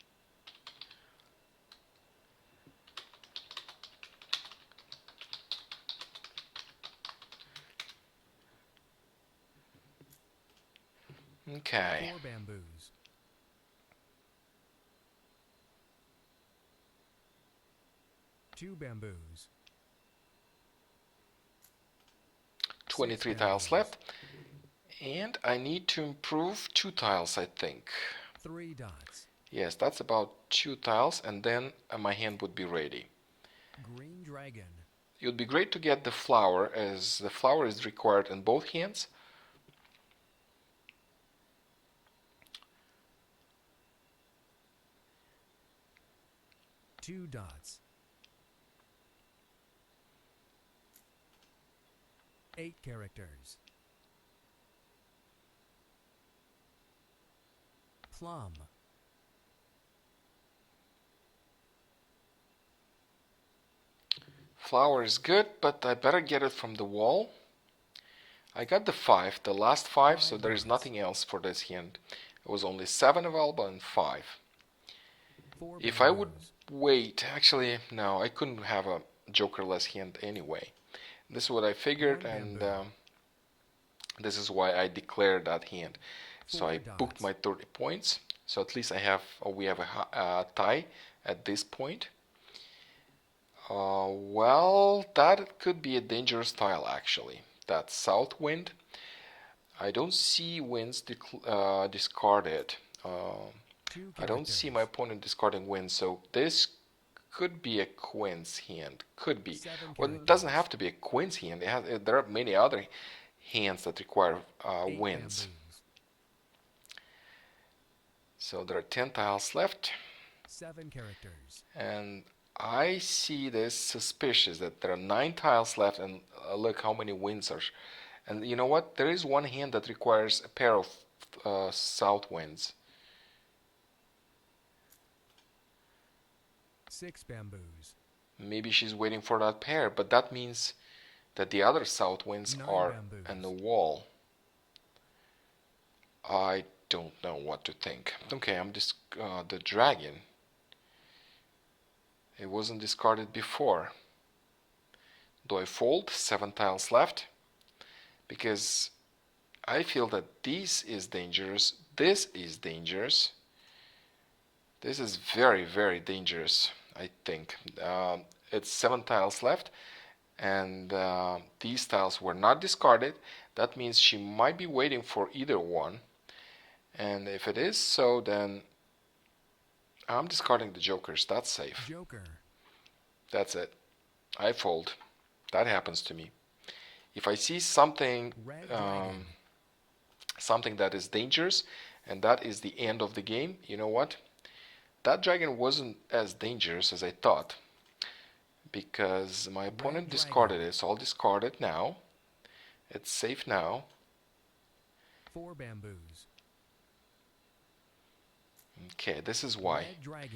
okay. 4 bamboos. 2 bamboos. 23 6 tiles bamboos. left. And I need to improve 2 tiles, I think. 3 dots. Yes, that's about 2 tiles, and then my hand would be ready. Green dragon. It would be great to get the flower, as the flower is required in both hands. Two dots. 8 characters. Plum. Flower is good, but I better get it from the wall. I got the 5, the last 5, so there is nothing else for this hand. It was only 7 available and 5. 4 If I would bamboos. wait, actually, no, I couldn't have a jokerless hand anyway. This is what I figured, 1 and bamboo. this is why I declared that hand. So 4 I booked dots. my 30 points. So at least we have a tie at this point. Well, that could be a dangerous tile actually. That's south wind. I don't see winds discarded. 2 I don't see characters. my opponent discarding winds, so this could be a Quints hand. Could be. 7 Well, it doesn't characters. have to be a Quints hand. There are many other hands that require 8 winds. bamboos. So there are 10 tiles left, 7 characters. and I see this suspicious that there are 9 tiles left, and look how many winds are. And you know what? There is one hand that requires a pair of south winds. 6 bamboos. Maybe she's waiting for that pair, but that means that the other south winds 9 are bamboos. in the wall. I don't know what to think. Okay, I'm just the dragon. It wasn't discarded before. Do I fold? 7 tiles left. Because I feel that this is dangerous. This is dangerous. This is very, very dangerous, I think. It's 7 tiles left, and these tiles were not discarded. That means she might be waiting for either one. And if it is so, then I'm discarding the jokers. That's safe. Joker. That's it. I fold. That happens to me. If I see something Red dragon. something that is dangerous and that is the end of the game, you know what? That dragon wasn't as dangerous as I thought, because my opponent discarded it, so I'll discard it now. It's safe now. 4 bamboos. Okay, this is why. Red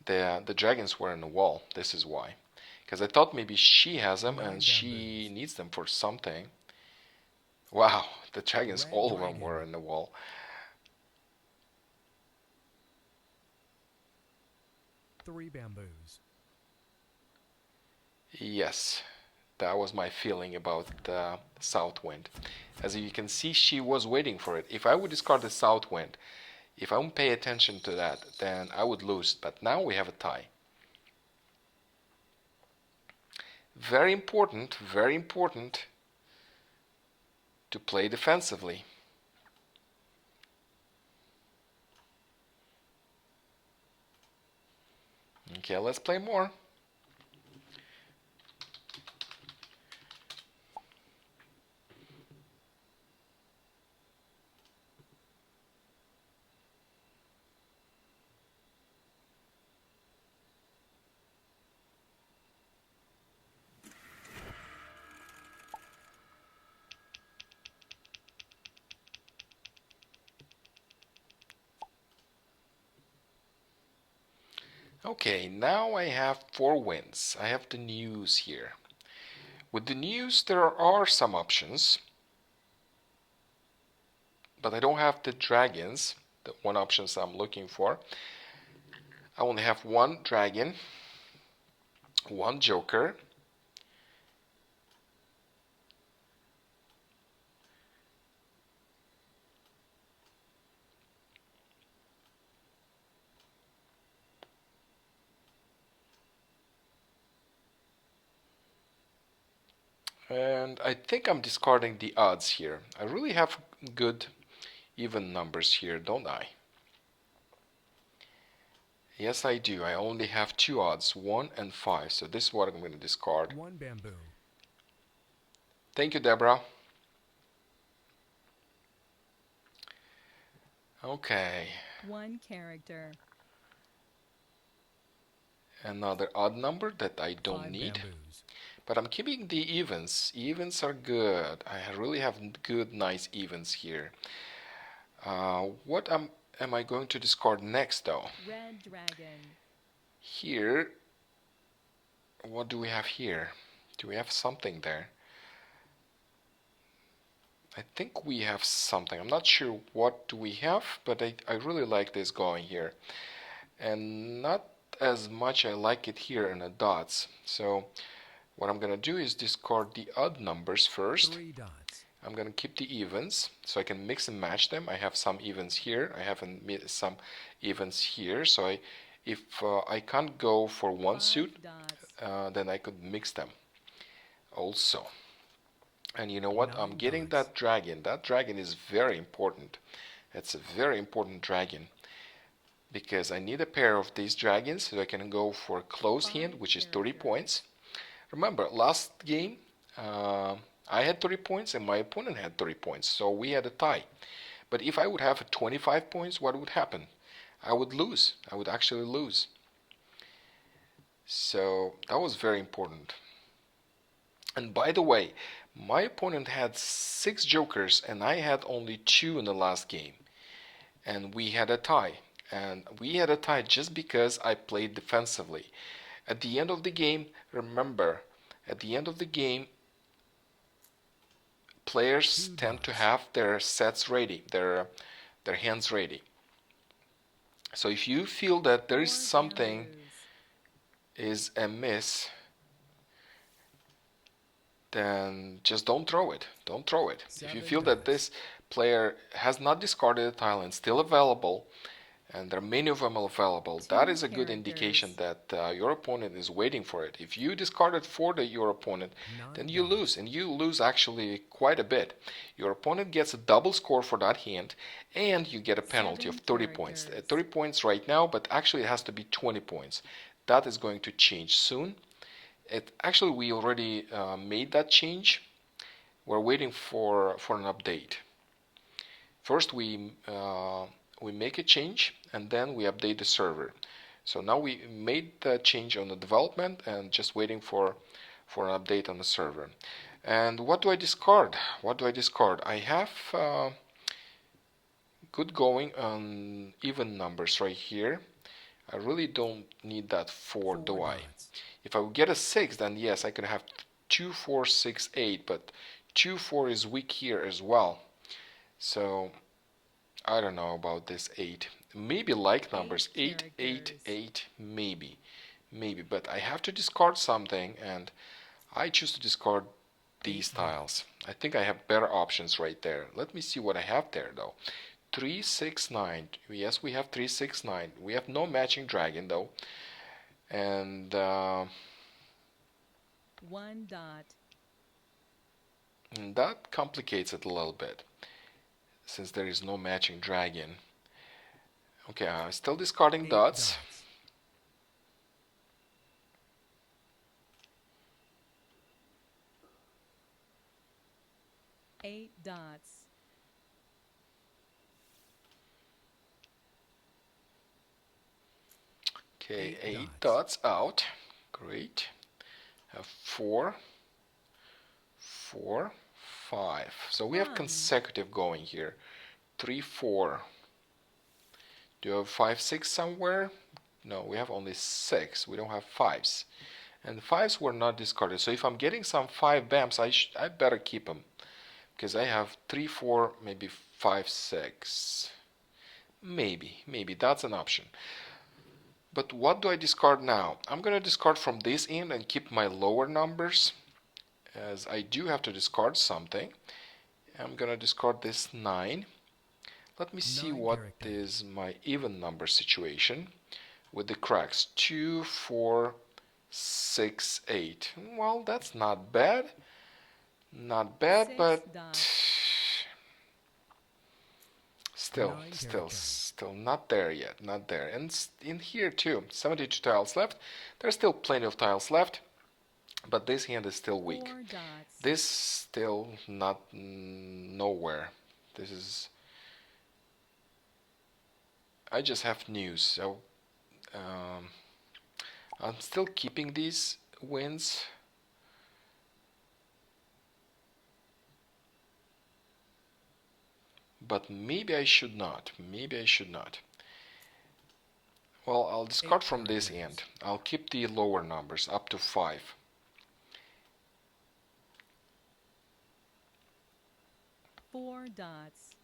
dragon. The dragons were in the wall. This is why. Because I thought maybe she has them 9 and she bamboos. needs them for something. Wow, the dragons, Red all of them dragon. were in the wall. 3 bamboos. Yes, that was my feeling about the south wind. As you can see, she was waiting for it. If I would discard the south wind, if I wouldn't pay attention to that, then I would lose. But now we have a tie. Very important to play defensively. Okay, let's play more. Okay, now I have 4 wins. I have the news here. With the news, there are some options, but I don't have the dragons, the one options I'm looking for. I only have 1 dragon, 1 joker, and I think I'm discarding the odds here. I really have good even numbers here, don't I? Yes, I do. I only have 2 odds, 1 and 5. So this is what I'm going to discard. 1 bamboo. Thank you, Deborah. Okay, 1 character. another odd number that I don't 5 need. bamboos. But I'm keeping the evens. Evens are good. I really have good, nice evens here. What am I going to discard next, though? Red dragon. Here, what do we have here? Do we have something there? I think we have something. I'm not sure what do we have, but I really like this going here. And not as much I like it here in the dots. So what I'm gonna do is discard the odd numbers first. 3 dots. I'm gonna keep the evens so I can mix and match them. I have some evens here. I have some evens here. So if I can't go for one 5 suit, dots. then I could mix them also. And you know what? I'm 9 getting dots. that dragon. That dragon is very important. It's a very important dragon because I need a pair of these dragons so I can go for close hand, which is 30 points. Remember, last game I had 30 points and my opponent had 30 points, so we had a tie. But if I would have 25 points, what would happen? I would lose. I would actually lose. So that was very important. And by the way, my opponent had 6 jokers and I had only 2 in the last game. And we had a tie. And we had a tie just because I played defensively. At the end of the game, remember, at the end of the game, players 2 tend to dots. have their sets ready, their hands ready. So if you feel that there is 4 something bamboos. is amiss, then just don't throw it. Don't throw it. If you 7 feel that dots. this player has not discarded a tile and still available, and there are many of them available, 2 that is a good indication characters. that your opponent is waiting for it. If you discard it for your opponent, 9 then you lose, dots. and you lose actually quite a bit. Your opponent gets a double score for that hand, and you get a penalty of 7 30 points. characters. 30 points right now, but actually it has to be 20 points. That is going to change soon. Actually, we already made that change. We're waiting for an update. First, we make a change and then we update the server. So now we made the change on the development and just waiting for an update on the server. And what do I discard? What do I discard? I have good going on even numbers right here. I really don't need that 4, 4 do I? dots. If I would get a 6, then yes, I could have 2, 4, 6, 8, but 2, 4 is weak here as well. So I don't know about this 8. Maybe like numbers 8, 8, 8, maybe. Maybe, but I have to discard something and I choose to discard these 8 tiles. I think I have better options right there. Let me see what I have there though. 3, 6, 9. Yes, we have 3, 6, 9. We have no matching dragon though. And 1 dot. that complicates it a little bit since there is no matching dragon. Okay, I'm still discarding 8 dots. dots. 8 dots. Okay, 8 8 dots. dots out. Great. Have 4, 4, 5. So we have consecutive going here. 3, 4. Do you have 5, 6 somewhere? No, we have only 6. We don't have 5s. And 5s were not discarded. So if I'm getting some 5 bams, I better keep them. Because I have 3, 4, maybe 5, 6. Maybe that's an option. But what do I discard now? I'm going to discard from this end and keep my lower numbers, as I do have to discard something. I'm going to discard this 9. Let me see 9 what characters. is my even number situation with the cracks. 2, 4, 6, 8. Well, that's not bad. Not bad, 6 but dots. still not there yet. Not there. And in here too, 72 tiles left. There's still plenty of tiles left, but this hand is still weak. 4 dots. This still not nowhere. This is. I just have news, so I'm still keeping these wins. But maybe I should not. Maybe I should not. Well, I'll discard from this end. I'll keep the lower numbers up to 5. Four dots.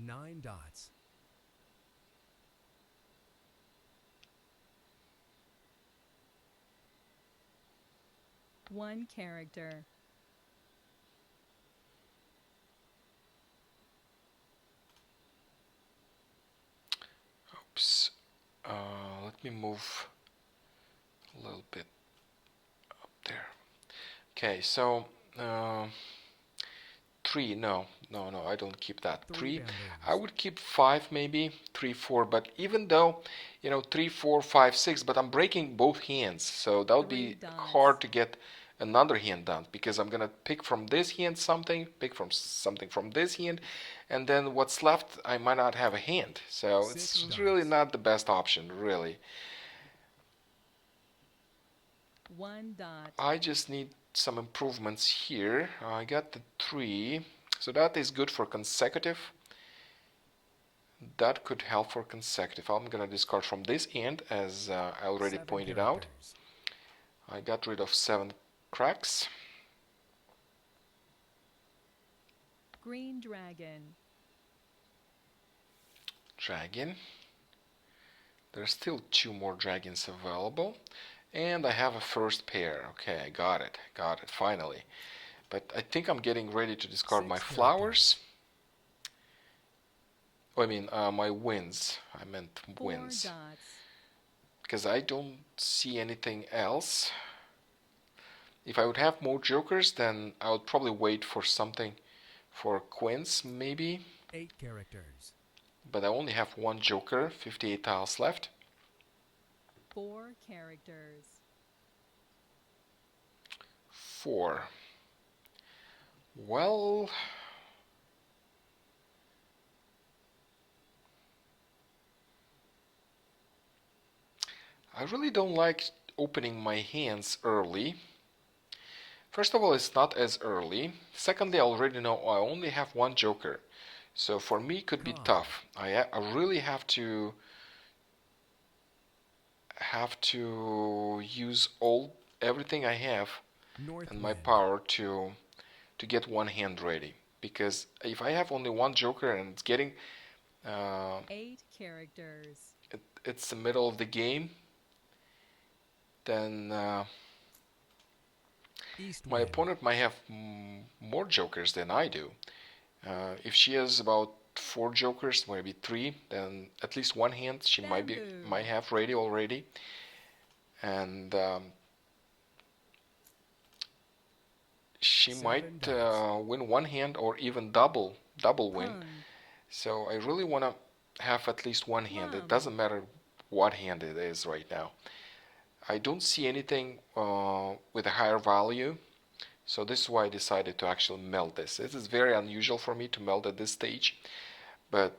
Nine dots. One character. Oops. Let me move a little bit up there. Okay, so 3. No, I don't keep that. 3. I would keep 5 maybe. 3, 4. But even though, 3, 4, 5, 6. But I'm breaking both hands, so that would be hard to get another hand done, because I'm gonna pick from this hand something, pick from something from this hand, and then what's left I might not have a hand. So it's really not the best option, really. One dot. I just need some improvements here. I got the 3, so that is good for consecutive. That could help for consecutive. I'm gonna discard from this end, as I already pointed out. I got rid of 7 cracks. Green dragon. Dragon. There's still 2 more dragons available. And I have a first pair. Okay, I got it, finally. But I think I'm getting ready to discard my flowers. Oh, I mean, my wins. I meant wins. 4 dots. Because I don't see anything else. If I would have more jokers, then I would probably wait for something for Quints, maybe. 8 characters. But I only have 1 joker, 58 tiles left. 4 characters. 4. Well, I really don't like opening my hands early. First of all, it's not as early. Secondly, I already know I only have 1 joker. So for me, it could be tough. I really have to use everything I have and my power to get 1 hand ready. Because if I have only 1 joker and it's getting 8 characters. It's the middle of the game, then my opponent might have more jokers than I do. If she has about 4 jokers, maybe 3, then at least 1 hand she might have ready already, and she might win 1 hand or even double win. So I really want to have at least 1 hand. It doesn't matter what hand it is right now. I don't see anything with a higher value, so this is why I decided to actually meld this. This is very unusual for me to meld at this stage, but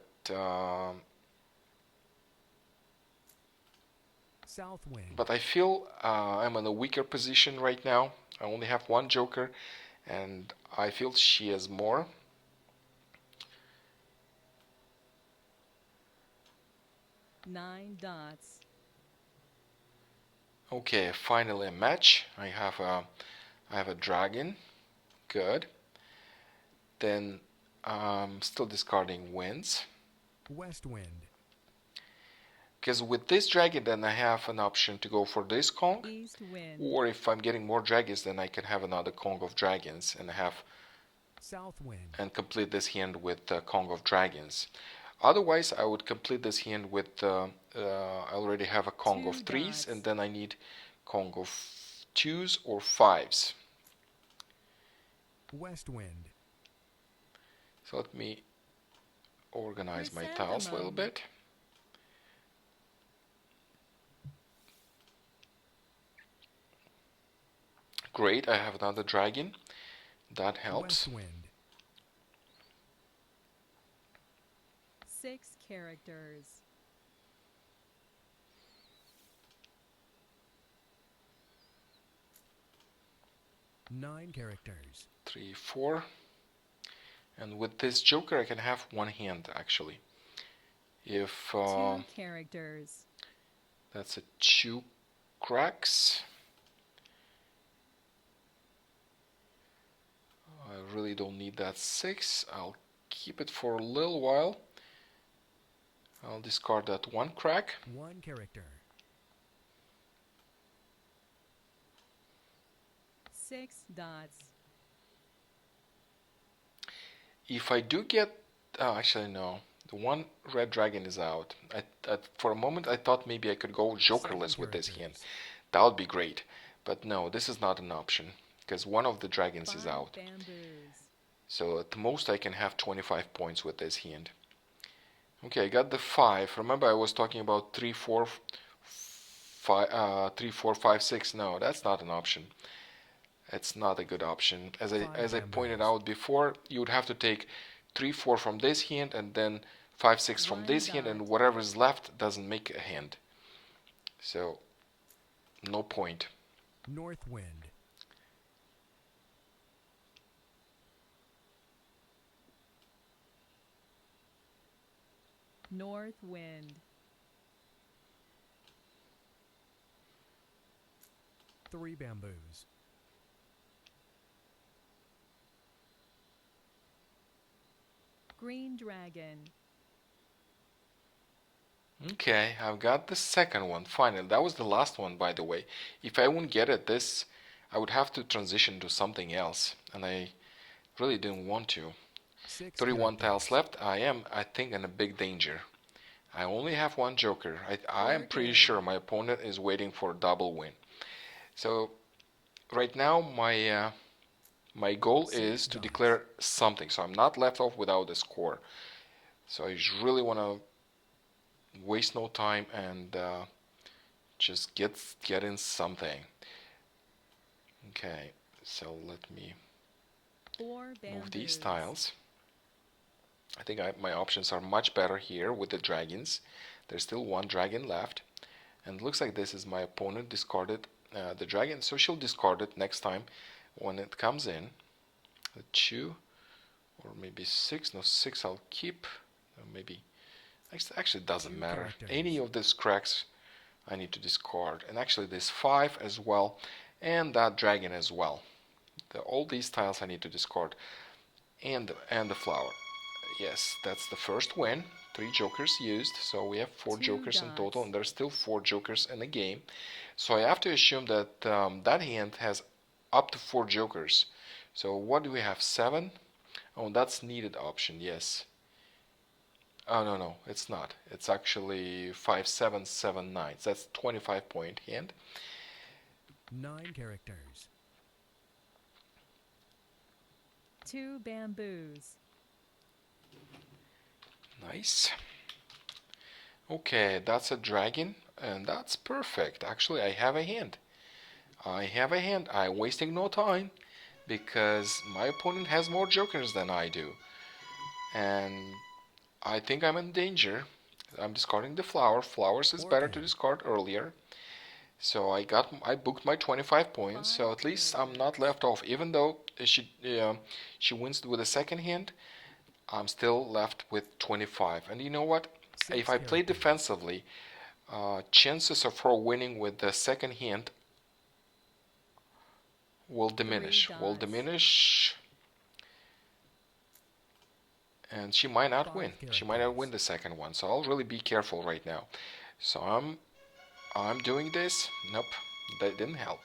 South wind. but I feel I'm in a weaker position right now. I only have one joker, and I feel she has more. Nine dots. Okay, finally a match. I have a dragon. Good. Then I'm still discarding winds. West wind. Because with this dragon, then I have an option to go for this Kong. East wind. Or if I'm getting more dragons, then I can have another Kong of Dragons and have South wind. and complete this hand with Kong of Dragons. Otherwise, I would complete this hand with I already have a Kong of Two threes, dots. and then I need Kong of twos or fives. West wind. So let me organize my tiles a little Chrysanthemum. bit. Great, I have another dragon. That helps. West wind. 6 characters. Nine characters. 3, 4. And with this joker, I can have one hand actually. If 2 characters. that's a 2 cracks. I really don't need that 6. I'll keep it for a little while. I'll discard that 1 crack. One character. 6 dots. If I do get, actually no, the 1 red dragon is out. For a moment I thought maybe I could go jokerless with this hand. That would be great. But no, this is not an option because one of the dragons is 5 out. bamboos. So at the most I can have 25 points with this hand. Okay, I got the 5. Remember I was talking about 3, 4, 5, 3, 4, 5, 6. No, that's not an option. It's not a good option. As I pointed out before, you would have to take 3, 4 from this hand and then 5, 6 from 1 this hand, and dot. whatever is left doesn't make a hand. So no point. North wind. North wind. 3 bamboos. Green dragon. Okay, I've got the second one finally. That was the last one, by the way. If I wouldn't get it, this I would have to transition to something else, and I really didn't want to. 6 31 tiles characters. left. I think, in a big danger. I only have one joker. I am pretty Okay. sure my opponent is waiting for a double win. So right now my goal 6 is to dots. declare something, so I'm not left off without a score. So I just really want to waste no time and just get in something. Okay, so let me 4 bamboos. move these tiles. I think my options are much better here with the dragons. There's still one dragon left, and it looks like this is my opponent discarded the dragon, so she'll discard it next time when it comes in. A 2 or maybe 6. No, 6 I'll keep. Maybe actually it doesn't 2 matter. characters. Any of these cracks I need to discard, and actually this 5 as well, and that dragon as well. All these tiles I need to discard, and the flower. Yes, that's the first win. 3 jokers used, so we have 4 2 jokers in total, dots. and there's still 4 jokers in the game. So I have to assume that that hand has up to 4 jokers. So what do we have? 7? Oh, that's needed option. Yes. Oh no, it's not. It's actually 5, 7, 7, 9. So that's 25-point hand. 9 characters. 2 bamboos. Nice. Okay, that's a dragon, and that's perfect. Actually, I have a hand. I'm wasting no time because my opponent has more jokers than I do. And I think I'm in danger. I'm discarding the flower. Flowers is better to Orchid. discard earlier. So I booked my 25 points. So at least I'm not left off. Even though she wins with the second hand, I'm still left with 25. And you know what? If I play defensively, chances of her winning with the second hand will diminish. And she might not win. She might not win the second one. So I'll really be careful right now. So I'm doing this. Nope, that didn't help.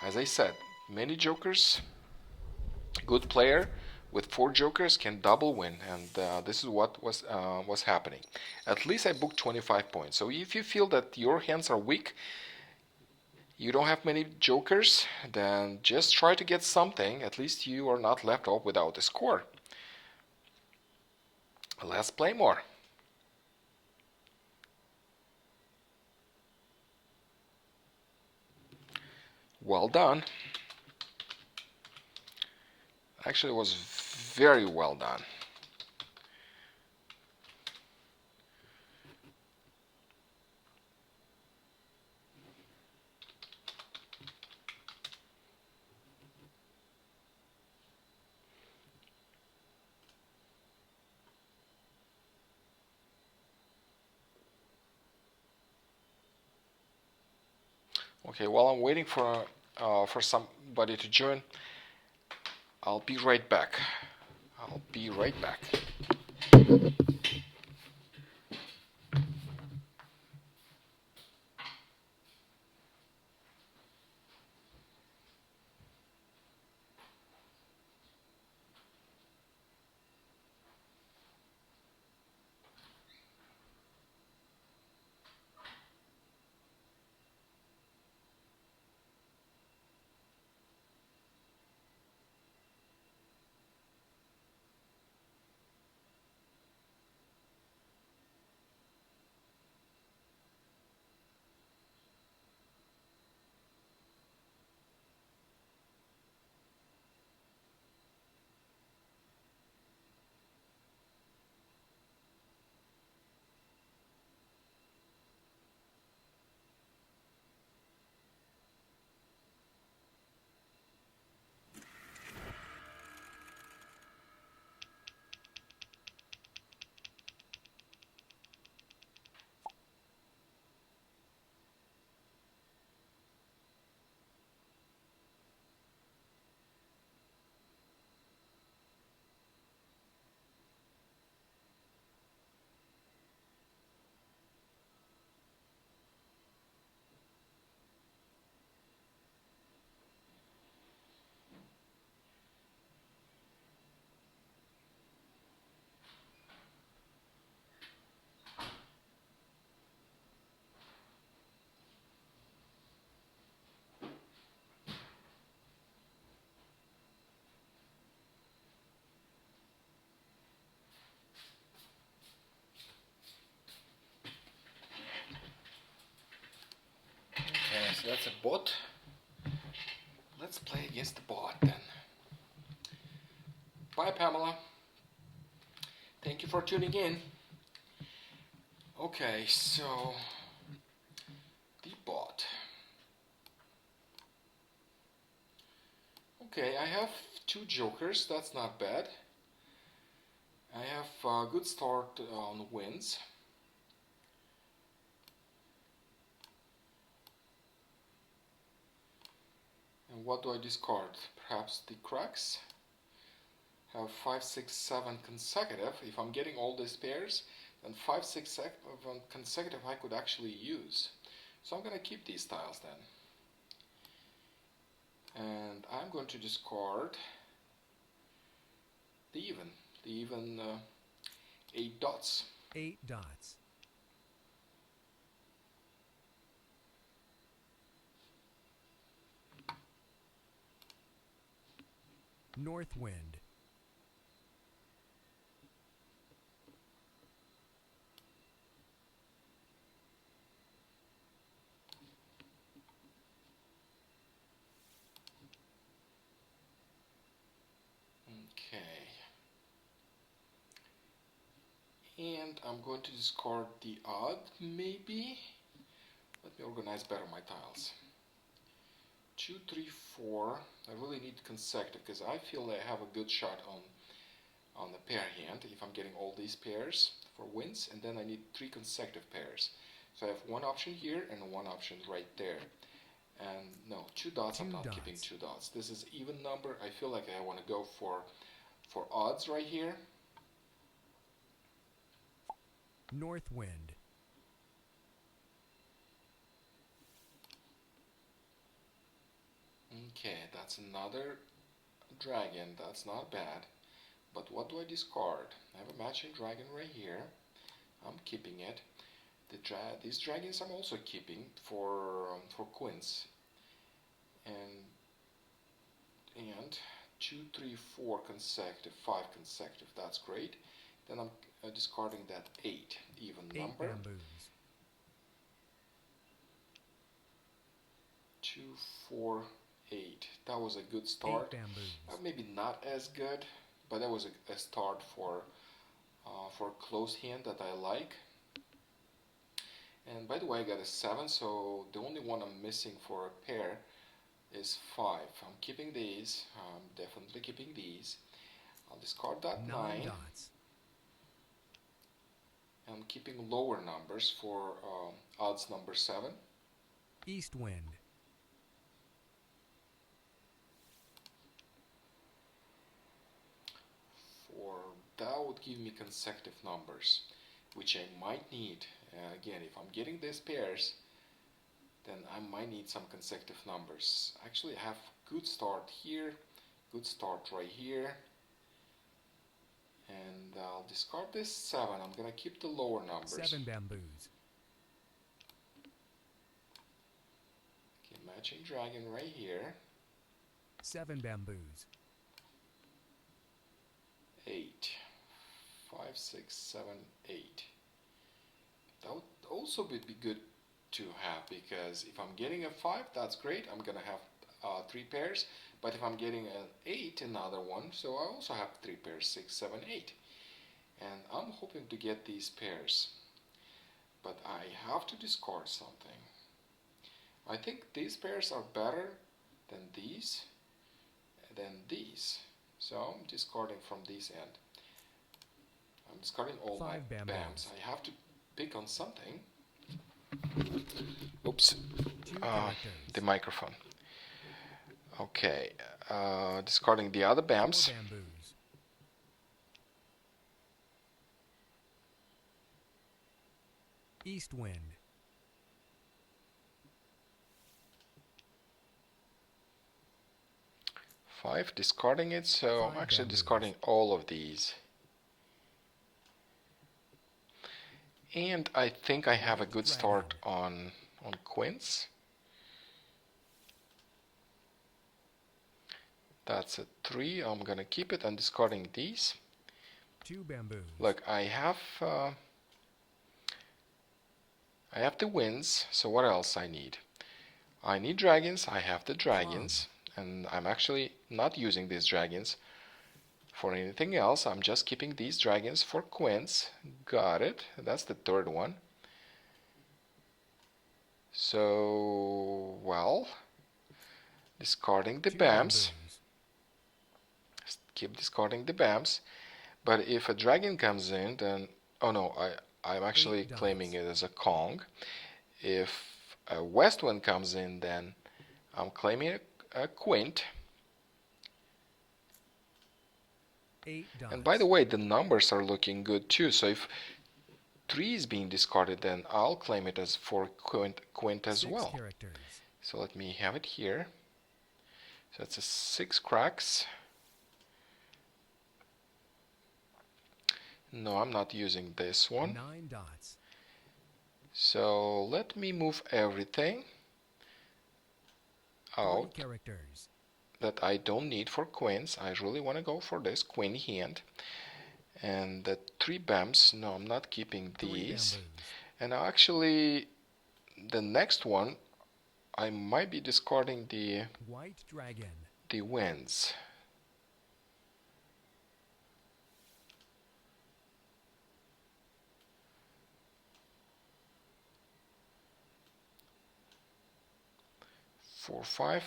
As I said, many jokers, good player with 4 jokers can double win, and this is what was happening. At least I booked 25 points. So if you feel that your hands are weak, you don't have many jokers, then just try to get something. At least you are not left off without a score. Let's play more. Well done. Actually, it was very well done. Okay, while I'm waiting for somebody to join, I'll be right back. I'll be right back. Okay, so that's a bot. Let's play against the bot then. Bye, Pamela. Thank you for tuning in. Okay, so the bot. Okay, I have 2 jokers. That's not bad. I have a good start on wins. And what do I discard? Perhaps the cracks. Have 5, 6, 7 consecutive. If I'm getting all these pairs, then 5, 6, 7 consecutive I could actually use. So I'm going to keep these tiles then. And I'm going to discard the even 8 dots. 8 dots. North wind. Okay. And I'm going to discard the odd, maybe. Let me organize better my tiles. 2, 3, 4. I really need consecutive because I feel I have a good shot on the pair hand if I'm getting all these pairs for wins, and then I need 3 consecutive pairs. So I have one option here and one option right there. And no, 2 dots, I'm not keeping 2 dots. This is even number. I feel like I want to go for odds right here. North wind. Okay, that's another dragon. That's not bad. But what do I discard? I have a matching dragon right here. I'm keeping it. These dragons I'm also keeping for Quints. And 2, 3, 4 consecutive, 5 consecutive. That's great. Then I'm discarding that 8 even 8 number. bamboos. 2, 4, 8. That was a good start. 8 bamboos. Maybe not as good, but that was a start for a close hand that I like. And by the way, I got a 7, so the only one I'm missing for a pair is 5. I'm keeping these. I'm definitely keeping these. I'll discard that 9. Dots. I'm keeping lower numbers for odds number 7. East wind. That would give me consecutive numbers, which I might need. Again, if I'm getting these pairs, then I might need some consecutive numbers. Actually, I have good start here, good start right here, and I'll discard this 7. I'm gonna keep the lower numbers. 7 bamboos. Okay, matching dragon right here. 7 bamboos. 8. 5, 6, 7, 8. That would also be good to have, because if I'm getting a 5, that's great. I'm gonna have 3 pairs. But if I'm getting an 8, another one, so I also have 3 pairs, 6, 7, 8. And I'm hoping to get these pairs. But I have to discard something. I think these pairs are better than these. So I'm discarding from this end. I'm discarding all my 5 bamboos. bams. I have to pick on something. Oops. 2 characters. The microphone. Okay. Discarding the other 4 bams. bamboos. East wind. 5, discarding it, so I'm 5 actually bamboos. discarding all of these. And I think I have a good start on Quints. That's a 3. I'm gonna keep it and discarding these. 2 bamboos. Look, I have the wins, so what else I need? I need dragons. I have the dragons, and I'm actually not using these dragons for anything else. I'm just keeping these dragons for Quints. Got it. That's the 3rd one. So, well, discarding the 2 bams. bamboos. Keep discarding the bams. But if a dragon comes in, then oh no, I'm actually 8 dots. claiming it as a Kong. If a west wind comes in, then I'm claiming a Quint. 8 dots. And by the way, the numbers are looking good too. So if 3 is being discarded, then I'll claim it as for Quint as 6 well. characters. So let me have it here. So it's a 6 cracks. No, I'm not using this one. 9 dots. So let me move everything 3 out characters. that I don't need for Quints. I really want to go for this Queen hand. And the 3 bams, no, I'm not keeping 3 these. bamboos. And actually, the next one, I might be discarding White dragon. the winds. 4, 5.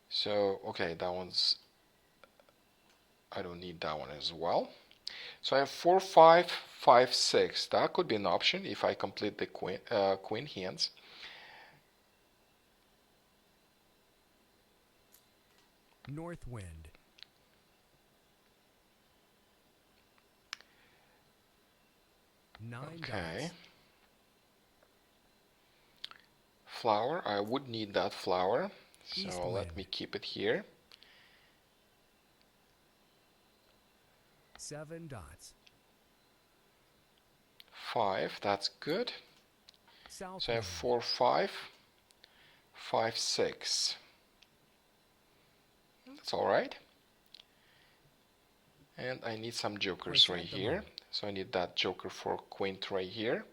So, okay, that one's, I don't need that one as well. So I have 4, 5, 5, 6. That could be an option if I complete the queen hands. North wind. Nine Okay. dots. Flower, I would need that flower. East So let wind. me keep it here. 7 dots. 5, that's good. South So I have wind. 4, 5, 5, 6. That's all right. And I need some jokers right here. So I need that joker for quint right here.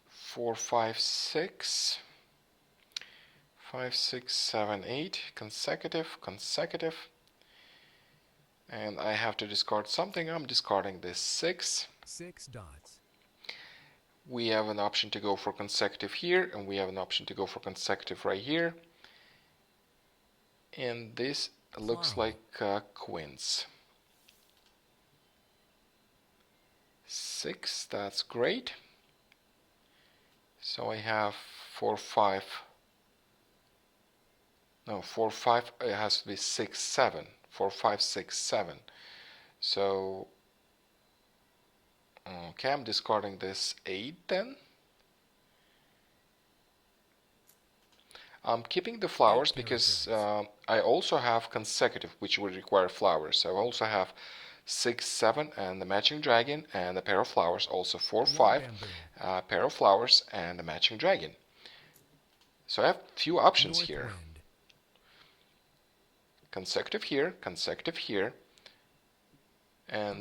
Four, 5, 6. 5, 6, 7, 8. Consecutive. And I have to discard something. I'm discarding this 6. 6 dots. We have an option to go for consecutive here, and we have an option to go for consecutive right here. And this looks Slava. like quints. 6, that's great. So I have 4, 5. No, 4, 5, it has to be 6, 7. 4, 5, 6, 7. So, okay, I'm discarding this 8 then. I'm keeping the flowers because I also have consecutive, which would require flowers. So I also have 6, 7, and the matching dragon, and a pair of flowers. Also 4, 5, a pair of flowers, and a matching dragon. So I have few options North here. wind. Consecutive here, and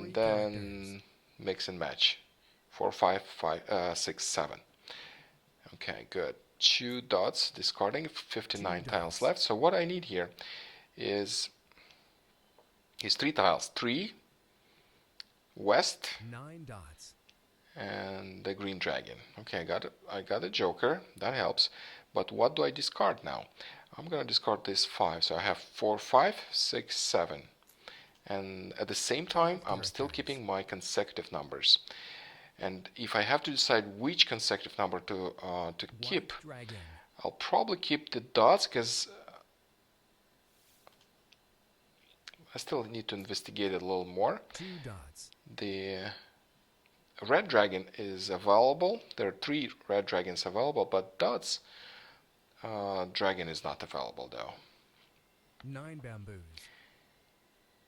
3 then characters. mix and match. 4, 5, 6, 7. Okay, good. 2 dots, discarding 59 2 tiles dots. left. So what I need here is 3 tiles. 3 west 9 dots. and the green dragon. Okay, I got a joker. That helps. But what do I discard now? I'm gonna discard this 5. So I have 4, 5, 6, 7. And at the same time, I'm still keeping my consecutive numbers. And if I have to decide which consecutive number to keep, Dragon. I'll probably keep the dots because I still need to investigate it a little more. 2 dots. The red dragon is available. There are 3 red dragons available, but dots dragon is not available though. 9 bamboos.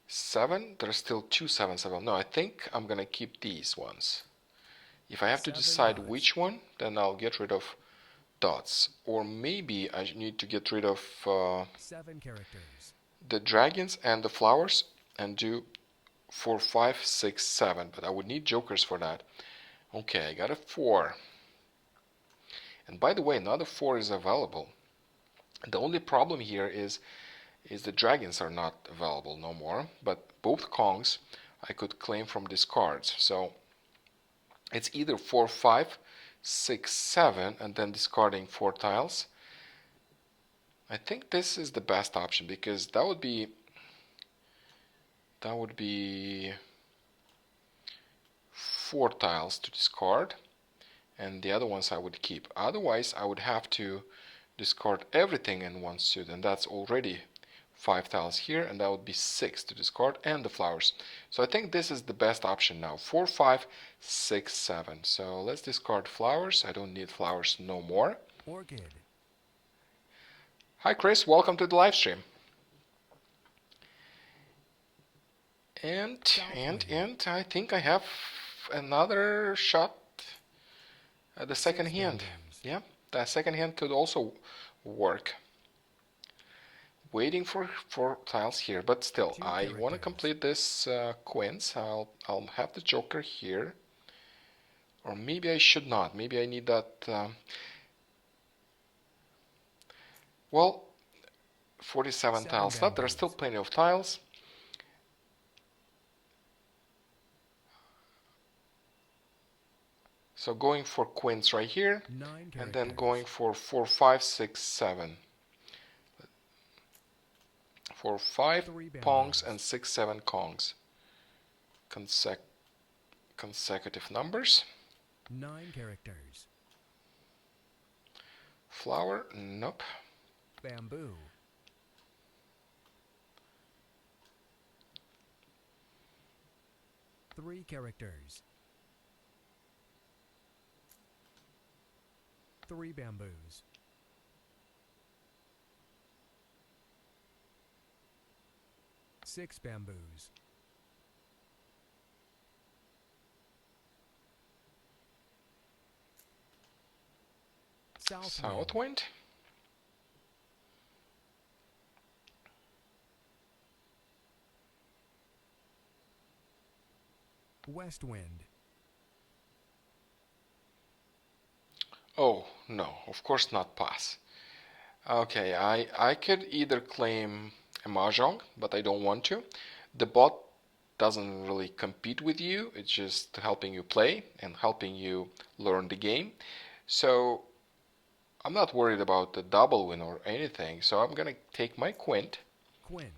7, there's still 2 7s available. No, I think I'm gonna keep these ones. If I have to 7 decide dots. which one, then I'll get rid of dots. Or maybe I need to get rid of 7 characters. the dragons and the flowers and do 4, 5, 6, 7. But I would need jokers for that. Okay, I got a 4. And by the way, another 4 is available. The only problem here is the dragons are not available no more. But both Kongs I could claim from discards. So it's either 4, 5, 6, 7, and then discarding 4 tiles. I think this is the best option because that would be 4 tiles to discard, and the other ones I would keep. Otherwise, I would have to discard everything in one suit, and that's already 5 tiles here, and that would be 6 to discard, and the flowers. So I think this is the best option now. 4, 5, 6, 7. So let's discard flowers. I don't need flowers no more. Orchid. Hi Chris, welcome to the live stream. And I think I have another shot at the second hand. Yeah, that second hand could also work. Waiting for 4 tiles here, but still, I want to complete this Quints. I'll have the joker here. Or maybe I should not. Maybe I need that. Well, 47 tiles left. There are still plenty of tiles. So going for quints right here, 9 characters. and then going for 4, 5, 6, 7. For 5 3 pongs bamboos. and 6, 7 kongs. Consecutive numbers. 9 characters. Flower, nope. Bamboo. 3 characters. 3 bamboos. 6 bamboos. South wind. West wind. Oh, no, of course not pass. Okay, I could either claim a Mah Jongg, but I don't want to. The bot doesn't really compete with you, it's just helping you play and helping you learn the game. So I'm not worried about the double win or anything, so I'm gonna take my Quint Quint.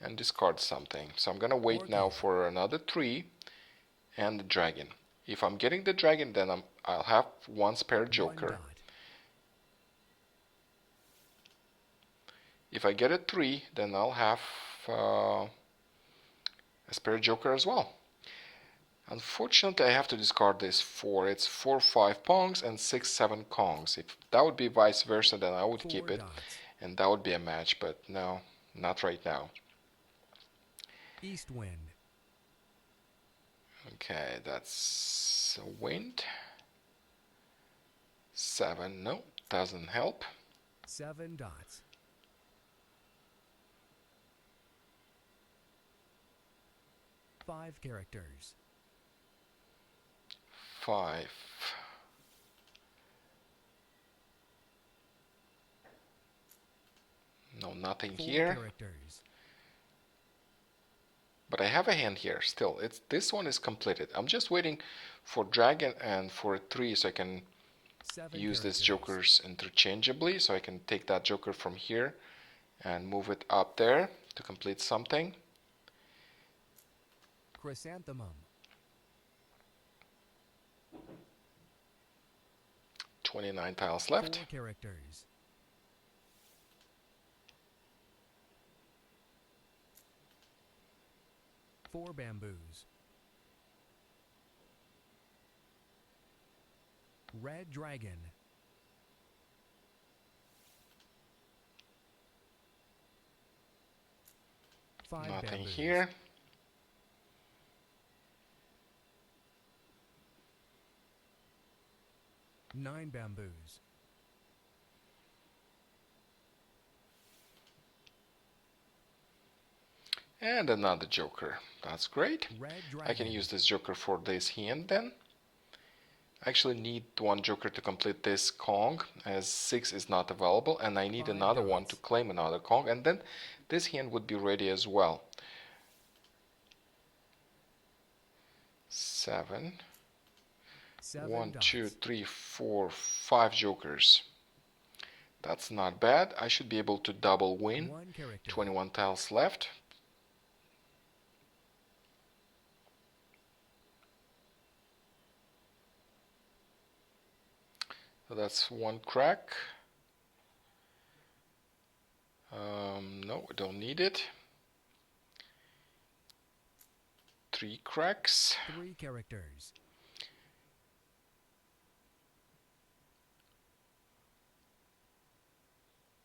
and discard something. So I'm gonna wait now Orchid. for another 3 and the dragon. If I'm getting the dragon, then I'll have one spare 1 joker. dot. If I get a 3, then I'll have a spare joker as well. Unfortunately, I have to discard this 4. It's 4, 5 pongs and 6, 7 kongs. If that would be vice versa, then I would 4 keep it, dots. and that would be a match, but no, not right now. East wind. Okay, that's a wind. 7, no, doesn't help. 7 dots. 5 characters. 5. No, nothing 4 here. characters. But I have a hand here still. This one is completed. I'm just waiting for dragon and for a 3 so I can 7 use these characters. jokers interchangeably. So I can take that joker from here and move it up there to complete something. Chrysanthemum. 29 tiles 4 left. characters. Four bamboos. Red dragon. Five Nothing bamboos. here. Nine bamboos. And another joker. That's great. Red I can dragon. use this joker for this hand then. I actually need one joker to complete this Kong, as 6 is not available, and I need 5 another one to dots. claim another Kong, and then this hand would be ready as well. 7. 7 1, dots. 2, 3, 4, 5 jokers. That's not bad. I should be able to double win. 1 character. 21 tiles left. So that's 1 crack. No, I don't need it. 3 cracks. 3 characters.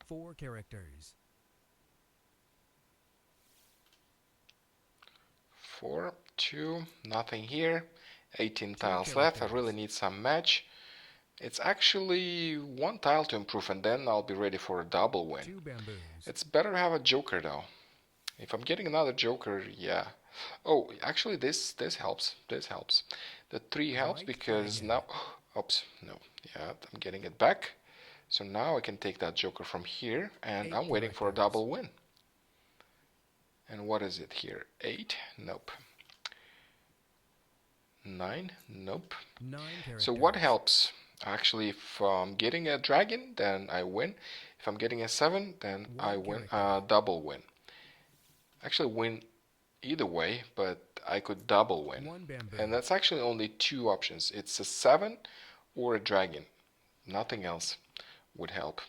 Four characters. 4, 2, nothing here. 18 Two tiles left. I characters. really need some match. It's actually 1 tile to improve, and then I'll be ready for a double win. 2 bamboos. It's better to have a joker though. If I'm getting another joker, yeah. Oh, actually this helps. This helps. The 3 helps White because dragon. now, oops, no. Yeah, I'm getting it back. So now I can take that joker from here, and 8 I'm waiting for a characters. double win. And what is it here? 8? Nope. 9? Nope. 9 characters. So what helps? Actually, if I'm getting a dragon, then I win. If I'm getting a 7, then I win. Double win. Actually win either way, but I could double win. 1 bamboo. And that's actually only 2 options. It's a 7 or a dragon. Nothing else would help.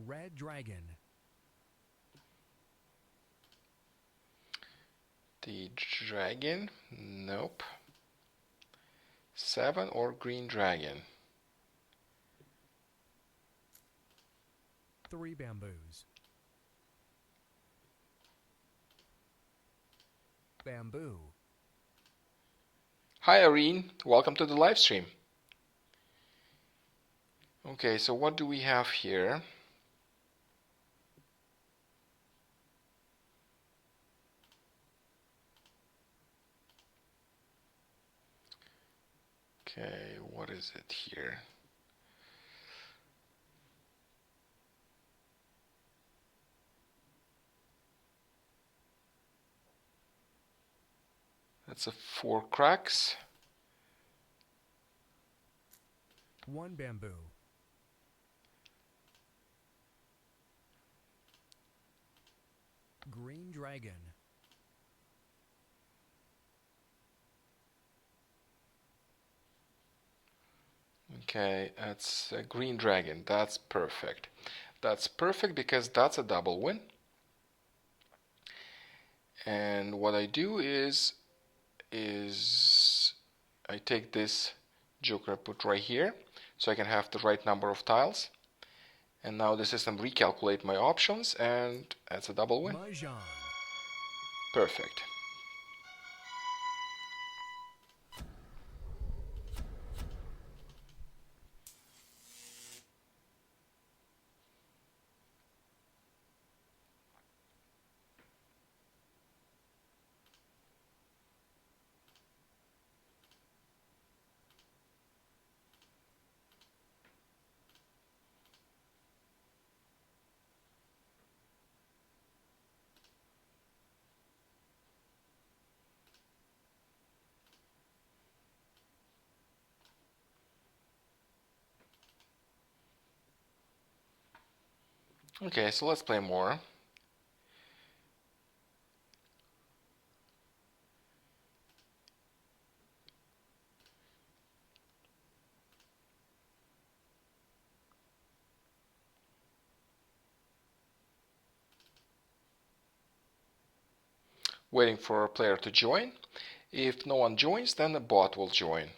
Red dragon. The dragon? Nope. 7 or green dragon? 3 bamboos. Bamboo. Hi Irene, welcome to the live stream. Okay, so what do we have here? Okay, what is it here? That's a 4 cracks. 1 bamboo. Green dragon. Okay, that's a green dragon. That's perfect. That's perfect because that's a double win. And what I do is I take this joker, put right here, so I can have the right number of tiles. And now the system recalculate my options, and that's a double win. Mah Jongg. Perfect. Okay, so let's play more. Waiting for a player to join. If no one joins, then the bot will join.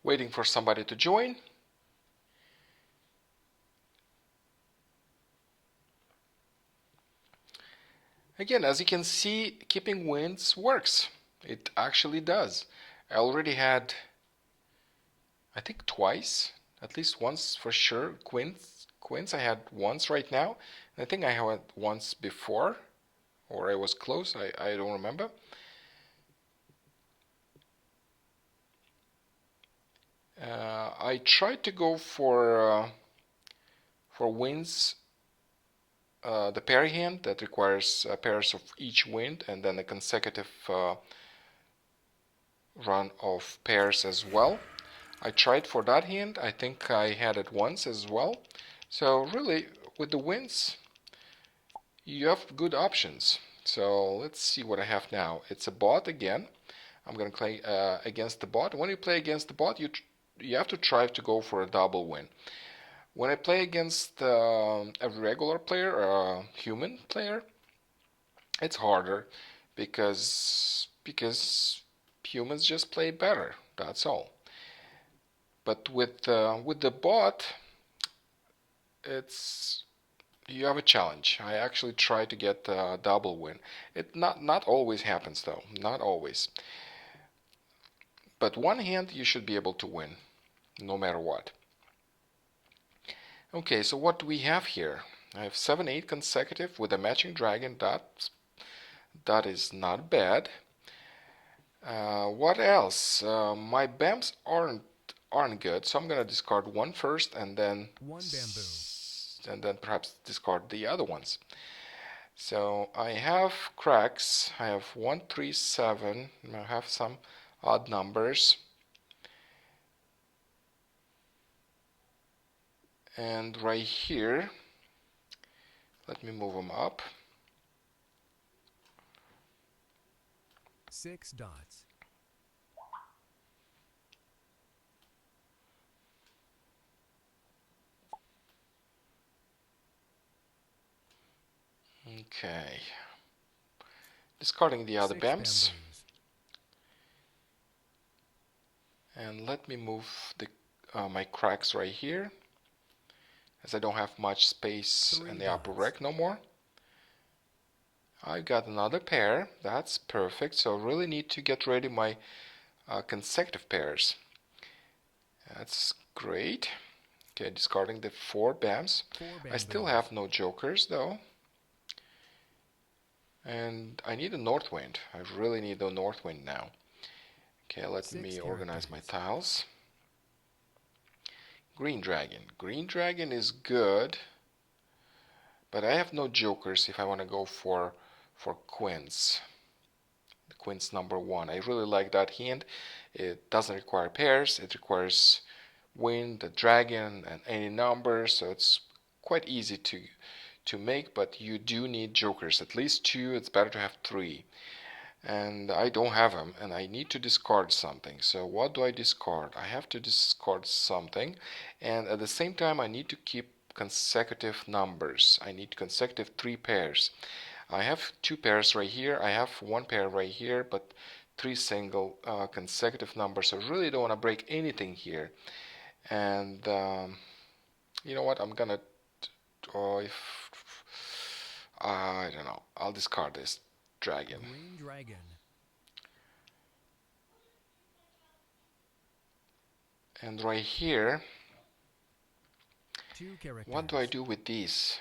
Waiting for somebody to join. Again, as you can see, keeping wins works. It actually does. I already had, I think twice, at least once for sure, Quints I had once right now. And I think I had once before, or I was close, I don't remember. I tried to go for wins, the pair hand that requires pairs of each wind and then a consecutive run of pairs as well. I tried for that hand. I think I had it once as well. So really, with the wins, you have good options. So let's see what I have now. It's a bot again. I'm going to play against the bot. When you play against the bot, you have to try to go for a double win. When I play against a regular player, a human player, It's harder because humans just play better. That's all. But with the bot, it's you have a challenge. I actually try to get a double win. It not always happens though. Not always. But one hand you should be able to win, no matter what. Okay, so what do we have here? I have 7-8 consecutive with a matching dragon. That is not bad. What else? My BAMs aren't good, so I'm gonna discard one first and then One bamboo. perhaps discard the other ones. So I have cracks. I have 1, 3, 7. I have some odd numbers. And right here, let me move them up. 6 dots. Okay. Discarding the other 6 BAMs. bamboos. And let me move my cracks right here, as I don't have much space 3 in the upper dots. rack no more. I got another pair. That's perfect. So I really need to get ready my consecutive pairs. That's great. Okay, discarding the 4 BAMs. 4 bamboos. I still have no jokers though. And I need a north wind. I really need a north wind now. Okay, let 6 me organize my characters. tiles. Green dragon. Green dragon is good, but I have no jokers if I want to go for Quints. Quints number 1. I really like that hand. It doesn't require pairs. It requires wind, a dragon, and any number, so it's quite easy to make, but you do need jokers. At least 2. It's better to have 3. And I don't have them, and I need to discard something. So what do I discard? I have to discard something, and at the same time I need to keep consecutive numbers. I need consecutive 3 pairs. I have 2 pairs right here. I have 1 pair right here, but 3 single consecutive numbers. I really don't want to break anything here. And you know what? I'm gonna if I don't know. I'll discard this dragon. Green dragon. And right here, 2 characters. what do I do with these?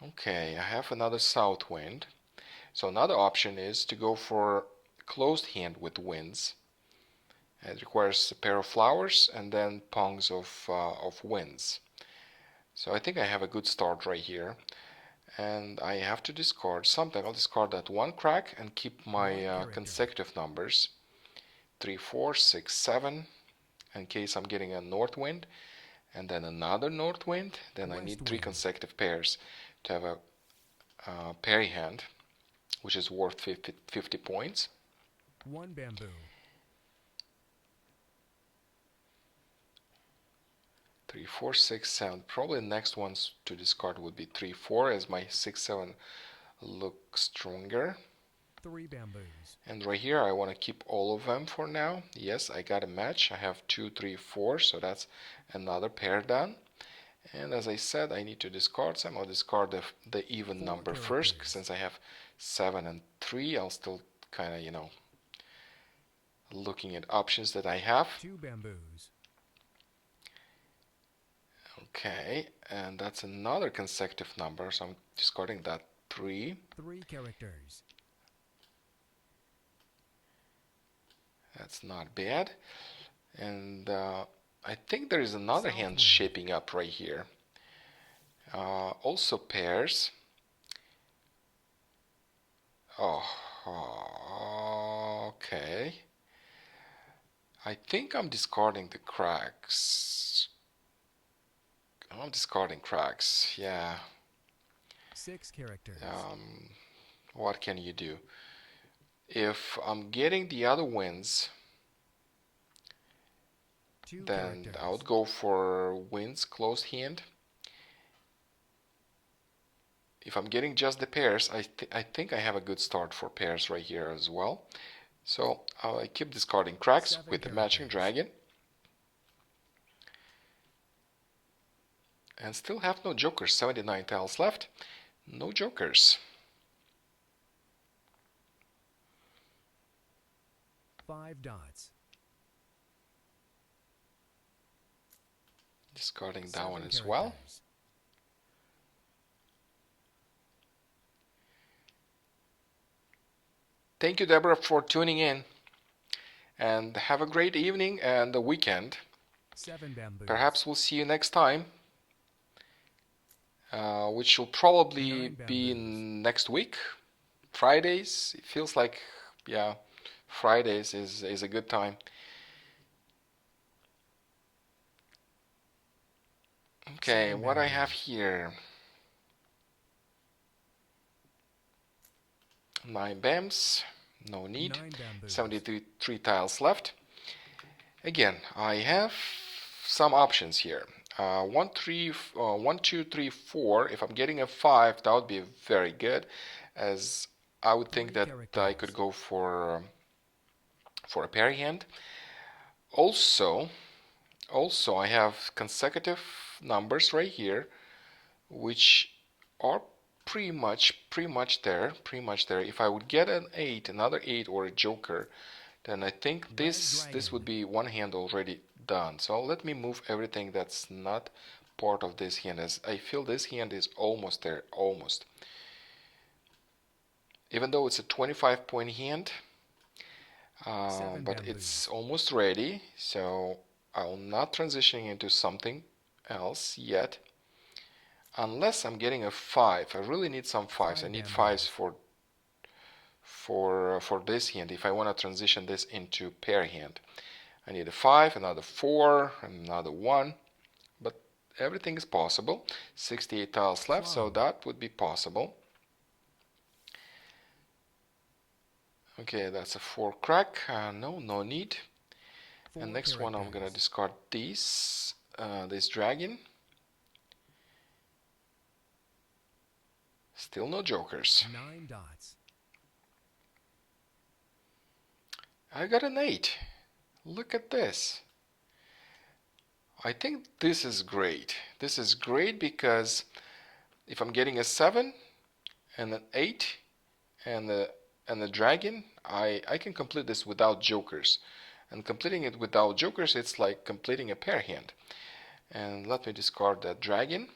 Okay, I have another south wind. So another option is to go for closed hand with winds. It requires a pair of flowers and then pongs of winds. So I think I have a good start right here. And I have to discard something. I'll discard that 1 crack and keep my consecutive numbers. 3, 4, 6, 7. In case I'm getting a north wind. And then another north wind. Then I need 3 wind. consecutive pairs to have a parry hand, which is worth 50 points. 1 bamboo. 3, 4, 6, 7. Probably the next ones to discard would be 3, 4, as my 6, 7 look stronger. 3 bamboos. And right here I want to keep all of them for now. Yes, I got a match. I have 2, 3, 4, so that's another pair done. And as I said, I need to discard some. I'll discard the even 4 number characters. first, since I have 7 and 3. I'll still kind of, looking at options that I have. 2 bamboos. Okay, and that's another consecutive number, so I'm discarding that 3. 3 characters. That's not bad. And I think there is another South hand wind. shaping up right here. Also pairs. Oh, okay. I think I'm discarding the cracks. I'm discarding cracks, yeah. 6 characters. What can you do? If I'm getting the other wins, 2 then characters. I would go for wins closed hand. if I'm getting just the pairs, I think I have a good start for pairs right here as well. So I keep discarding cracks 7 with the matching characters. dragon. And still have no jokers. 79 tiles left. No jokers. 5 dots. Discarding that 7 one as well. characters. Thank you, Deborah, for tuning in. And have a great evening and the weekend. 7 bamboos. Perhaps we'll see you next time. Which will probably 9 be bamboos. next week. Fridays. It feels like, yeah, Fridays is a good time. Okay, 7 what I have bamboos. here. 9 bams. No need. 9 bamboos. 73 tiles left. Again, I have some options here. 1, 2, 3, 4. If I'm getting a 5, that would be very good, as I would think 3 that I could characters. go for a pair hand. Also, I have consecutive numbers right here, which are pretty much there. If I would get an 8, another 8, or a joker, then I think Red this dragon. would be one hand already done. So let me move everything that's not part of this hand, as I feel this hand is almost there, almost. Even though it's a 25-point hand, 7 but bamboos. it's almost ready, so I'll not transitioning into something else yet, unless I'm getting a 5. I really need some 5s. I 5 need bamboos. 5s for this hand if I want to transition this into pair hand. I need a 5, another 4, and another 1, but everything is possible. 68 tiles left, so Slava. that would be possible. Okay, that's a 4 crack. No need. 4 And next one, I'm gonna characters. discard this dragon. Still no jokers. 9 dots. I got an 8. Look at this. I think this is great. This is great because if I'm getting a 7 and an 8 and the dragon, I can complete this without jokers. And completing it without jokers, it's like completing a pair hand. And let me discard that dragon.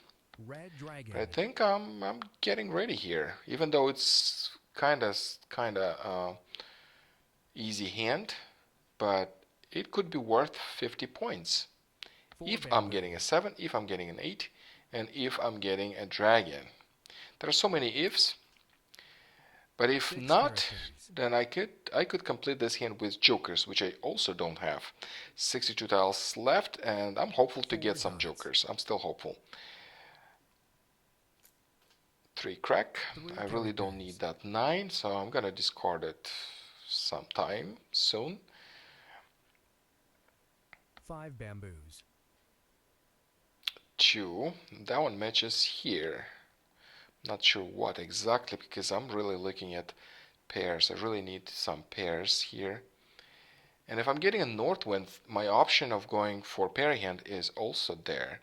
Red dragon. I think I'm getting ready here, even though it's kinda easy hand, but it could be worth 50 points. 4 If bamboo. I'm getting a 7, if I'm getting an 8, and if I'm getting a dragon. There are so many ifs, but if 6 not, characters. then I could complete this hand with jokers, which I also don't have. 62 tiles left, and I'm hopeful to 4 get some dots. jokers. I'm still hopeful. 3 crack. 3 I really don't characters. need that 9, so I'm gonna discard it sometime soon. 5 bamboos. 2. That one matches here. Not sure what exactly, because I'm really looking at pairs. I really need some pairs here. And if I'm getting a north wind, my option of going for pair hand is also there.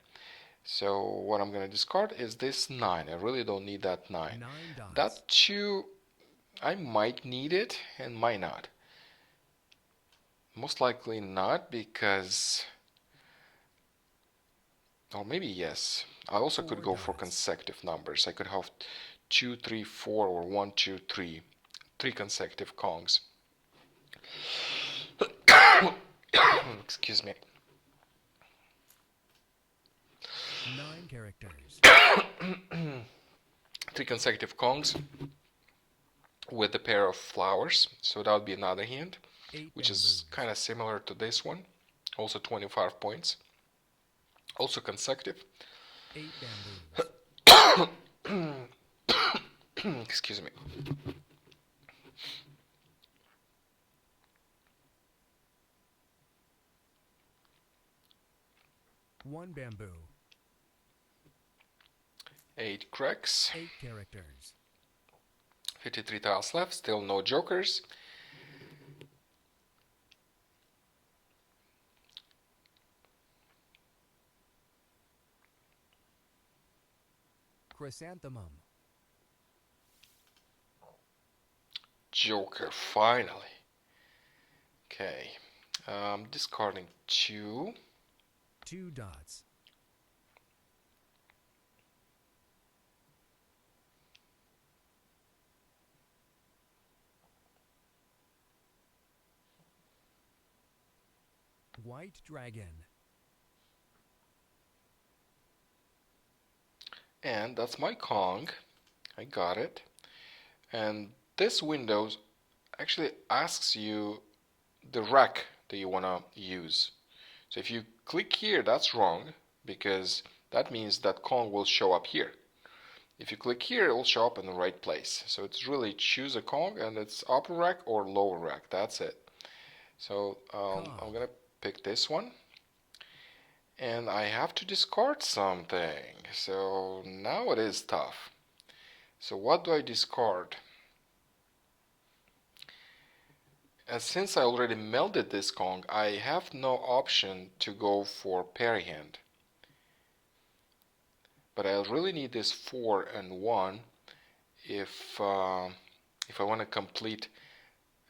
So what I'm going to discard is this 9. I really don't need that 9. 9 dots. That 2, I might need it and might not. Most likely not, because, or maybe yes. I also could 4 go for dots. consecutive numbers. I could have 2, 3, 4, or 1, 2, 3. 3 consecutive Kongs. Excuse me. 9 characters. 3 consecutive Kongs with a pair of flowers. So that would be another hand, 8 which is bamboos. kind of similar to this one. Also 25 points. Also consecutive. 8 bamboos. Excuse me. 1 bamboo. 8 cracks. 8 characters. 53 tiles left, still no jokers. Chrysanthemum. Joker, finally. Okay, discarding 2. 2 dots. White dragon. And that's my Kong. I got it. And this window actually asks you the rack that you want to use. So if you click here, that's wrong, because that means that Kong will show up here. If you click here, it will show up in the right place. So it's really choose a Kong, and it's upper rack or lower rack. That's it. So I'm gonna pick this one, and I have to discard something. So now it is tough. So what do I discard? And since I already melded this Kong, I have no option to go for pair hand. But I really need this 4 and 1 if I want to complete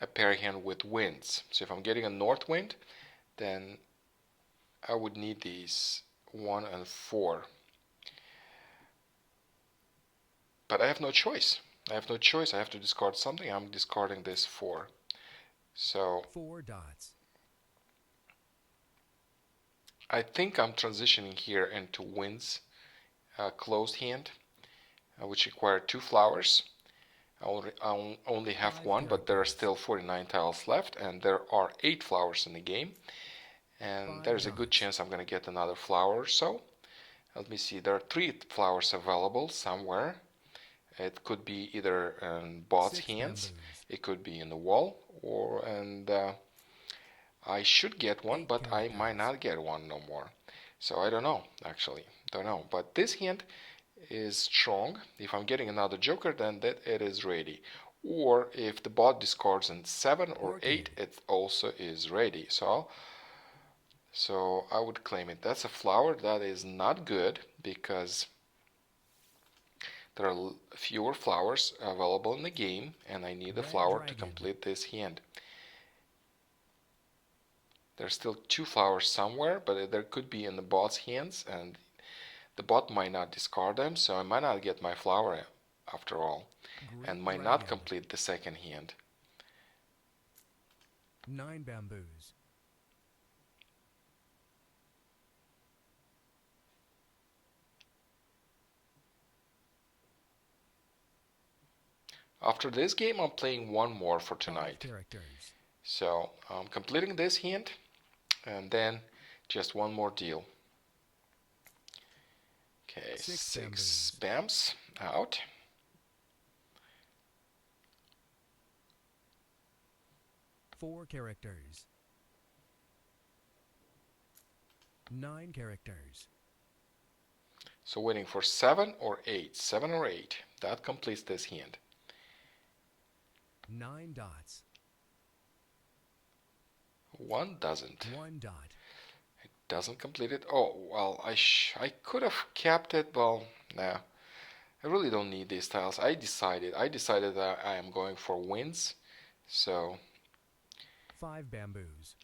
a pair hand with winds. So if I'm getting a north wind, then I would need these 1 and 4. But I have no choice. I have no choice. I have to discard something. I'm discarding this 4. So 4 dots. I think I'm transitioning here into winds, closed hand, which require 2 flowers. I only have 5 1, but there are characters. still 49 tiles left, and there are 8 flowers in the game. And 5 there's a good dots. chance I'm going to get another flower or so. Let me see, there are 3 flowers available somewhere. It could be either in bot's 6 hands, bamboos. it could be in the wall, and I should get one, 8 but I might characters. not get one no more. So I don't know, actually. Don't know. But this hand is strong. If I'm getting another joker, then that it is ready. Or if the bot discards in 7 or Orchid. 8, it also is ready. So I would claim it. That's a flower that is not good because there are fewer flowers available in the game, and I need a Red flower to dragon. complete this hand. There's still 2 flowers somewhere, but there could be in the bot's hands, and the bot might not discard them, so I might not get my flower after all, Green and might dragon. not complete the second hand. 9 bamboos. After this game, I'm playing one more for 5 tonight. characters. So I'm completing this hand, and then just one more deal. Okay, 6 bams out. 4 characters. 9 characters. So waiting for 7 or 8. 7 or 8. That completes this hand. 9 dots. 1 doesn't. 1 dot. It doesn't complete it. Oh, well, I could have kept it. Well, nah. I really don't need these tiles. I decided that I am going for wins. So, 5 bamboos.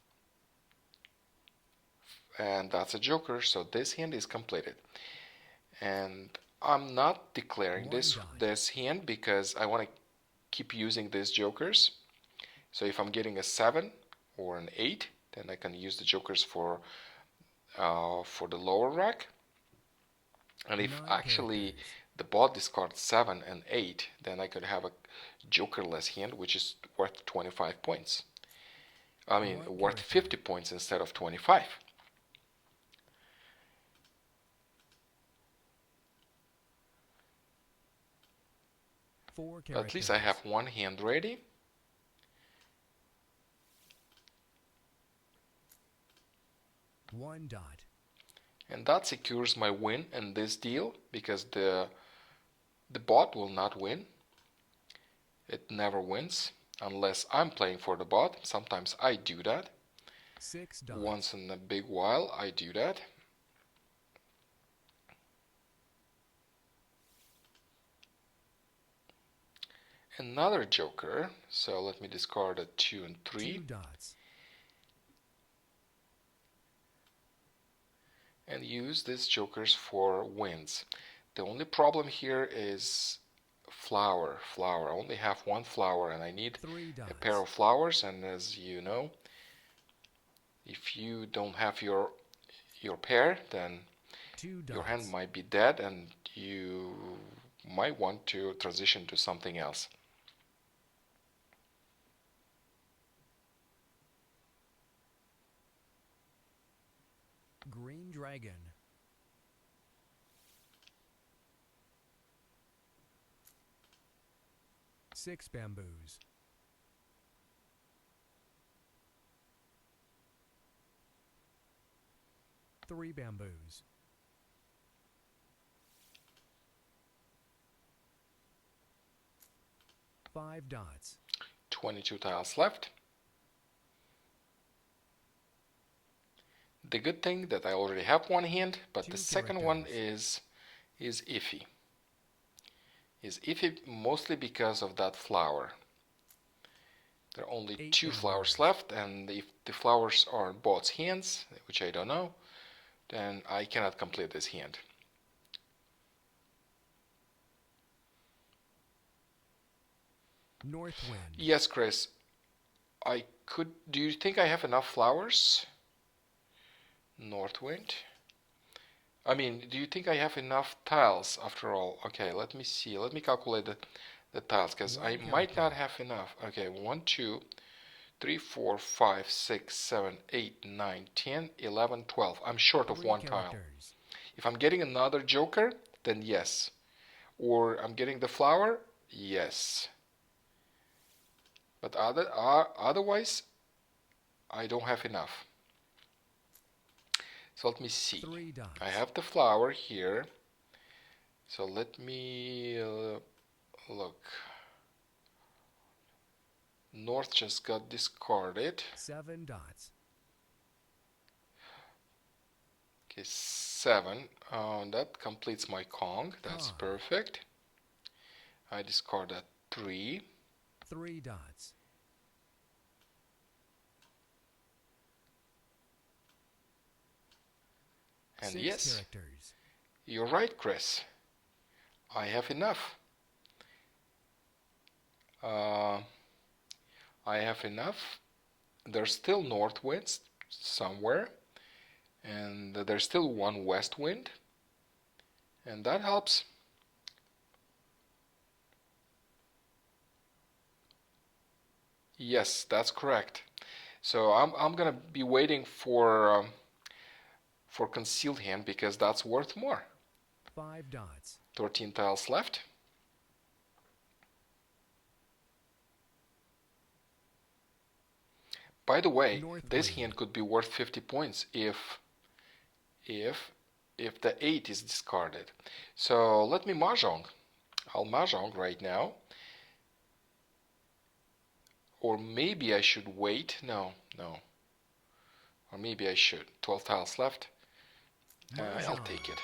and that's a joker. So this hand is completed. And I'm not declaring 1 this dot. hand because I want to keep using these jokers. So if I'm getting a 7 or an 8, then I can use the jokers for the lower rack. And if 9 actually characters. the bot discards 7 and 8, then I could have a jokerless hand, which is worth 25 points. I mean, 1 worth character. 50 points instead of 25. 4 But at least I have one hand ready. One dot. And that secures my win in this deal because the The bot will not win. It never wins unless I'm playing for the bot. Sometimes I do that. 6 dots. Once in a big while I do that. Another joker, so let me discard a 2 and 3. 2 dots. And use these jokers for wins. The only problem here is flower. I only have one flower and I need 3 dots. a pair of flowers, and as you know, if you don't have your pair, then 2 dots. your hand might be dead and you might want to transition to something else. Green dragon. Six bamboos. Three bamboos. Five dots. 22 tiles left. The good thing that I already have one hand, but the second one is iffy. Is iffy mostly because of that flower. There are only 2 flowers left, and if the flowers are in bot's hands, which I don't know, then I cannot complete this hand. North wind. Yes, Chris. I could. Do you think I have enough flowers? North wind. I mean, do you think I have enough tiles after all? Okay, let me see. Let me calculate the tiles, because I might not have enough. Okay, 1, 2, 3, 4, 5, 6, 7, 8, 9, 10, 11, 12. I'm short of 1 tile. If I'm getting another joker, then yes. Or I'm getting the flower, yes. But otherwise, I don't have enough. So let me see. I have the flower here. So let me look. North just got discarded. 7 dots. Okay, 7. That completes my Kong. That's perfect. I discard a 3. 3 dots. And 6 yes, characters. You're right, Chris. I have enough. I have enough. There's still north winds somewhere, and there's still 1 west wind, and that helps. Yes, that's correct. So I'm gonna be waiting for concealed hand, because that's worth more. 5 dots. 13 tiles left. By the way, this hand could be worth 50 points if the 8 is discarded. So let me Mah Jongg. I'll Mah Jongg right now. Or maybe I should wait. No. Or maybe I should. 12 tiles left. I'll take it.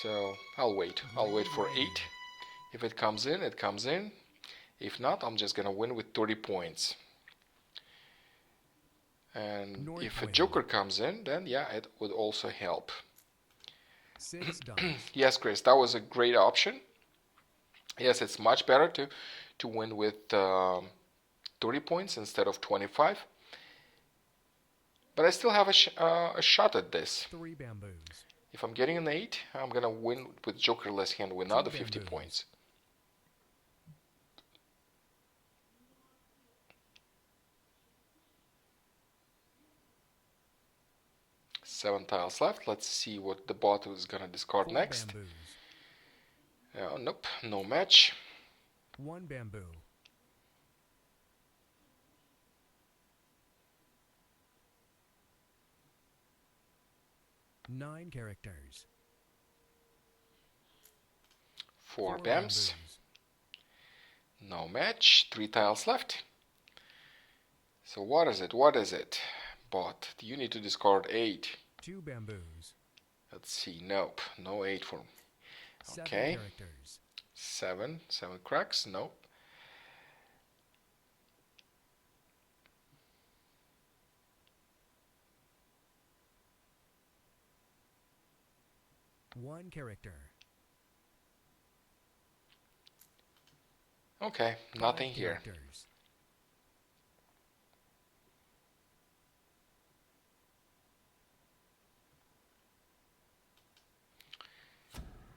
So I'll wait. I'll wait for 8. If it comes in, it comes in. If not, I'm just gonna win with 30 points. And if a joker comes in, then yeah, it would also help. 6 dots. Yes, Chris, that was a great option. Yes, it's much better to win with 30 points instead of 25. But I still have a shot at this. 3 bamboos. If I'm getting an 8, I'm gonna win with jokerless hand with another 50 points. Seven tiles left. Let's see what the bot is gonna discard next. Nope, no match. 1 bamboo. 9 characters. 4 bams. bamboos. No match. 3 tiles left. So what is it? What is it? But you need to discard 8. 2 bamboos. Let's see. Nope. No 8 for me. 7 Okay. characters. 7. 7 cracks. Nope. 1 character. Okay. 5 Nothing here. characters.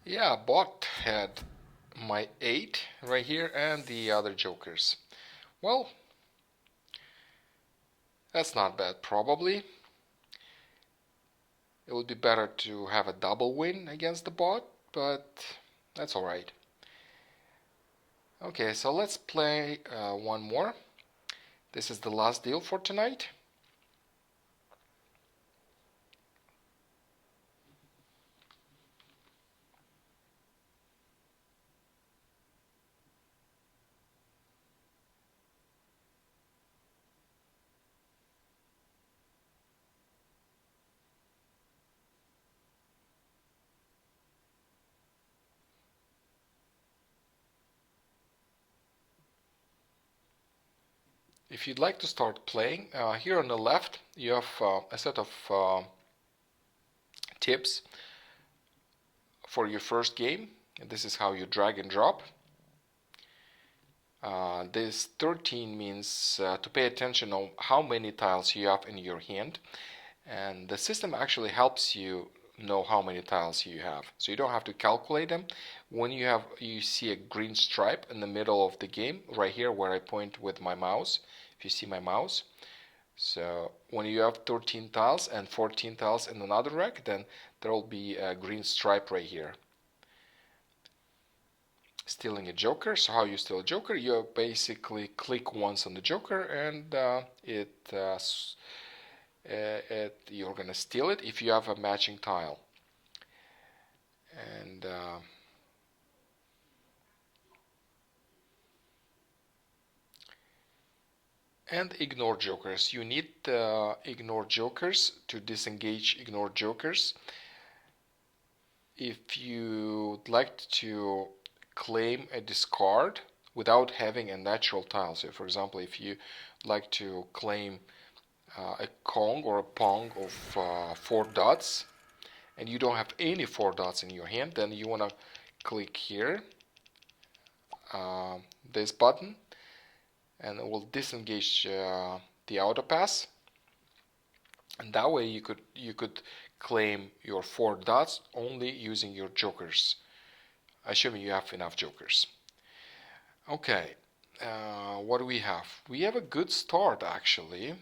Yeah, bot had my 8 right here and the other jokers. Well, that's not bad. Probably it would be better to have a double win against the bot, but that's alright. Okay, so let's play one more. This is the last deal for tonight. If you'd like to start playing, here on the left you have a set of tips for your first game. And this is how you drag and drop. This 13 means to pay attention on how many tiles you have in your hand, and the system actually helps you know how many tiles you have, so you don't have to calculate them. When you see a green stripe in the middle of the game, right here where I point with my mouse, if you see my mouse, so when you have 13 tiles and 14 tiles in another rack, then there will be a green stripe right here. Stealing a joker. So how you steal a joker? You basically click once on the joker and you're gonna steal it if you have a matching tile. And ignore jokers. You need ignore jokers to disengage ignore jokers. If you'd like to claim a discard without having a natural tile, so for example, if you like to claim a Kong or a Pong of 4 dots and you don't have any 4 dots in your hand, then you want to click here, this button, and it will disengage the auto pass, and that way you could claim your 4 dots only using your jokers, assuming you have enough jokers. Okay, what do we have? We have a good start actually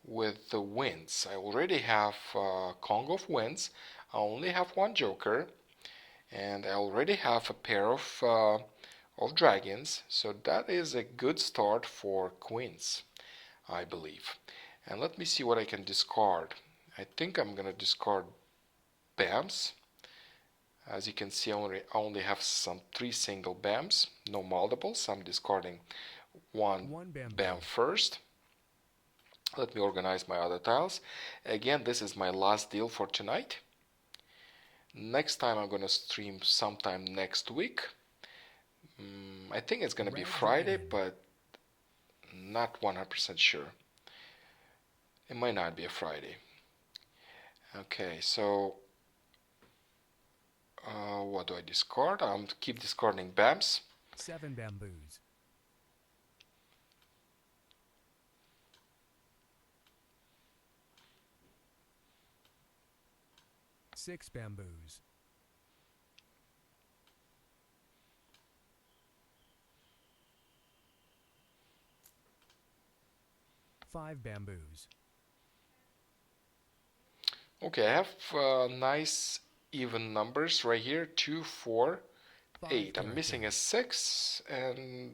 with the wins. I already have Kong of wins. I only have 1 joker, and I already have a pair of dragons, so that is a good start for Quints, I believe. And let me see what I can discard. I think I'm gonna discard BAMs. As you can see, I only have 3 single BAMs, no multiples. I'm discarding one BAM first. Let me organize my other tiles. Again, this is my last deal for tonight. Next time I'm gonna stream sometime next week. I think it's gonna be Friday, but not 100% sure. It might not be a Friday. Okay, so what do I discard? I'll keep discarding BAMs. 7 bamboos. 6 bamboos. 5 bamboos. Okay, I have nice even numbers right here. 2, 4, 8. I'm missing a 6, and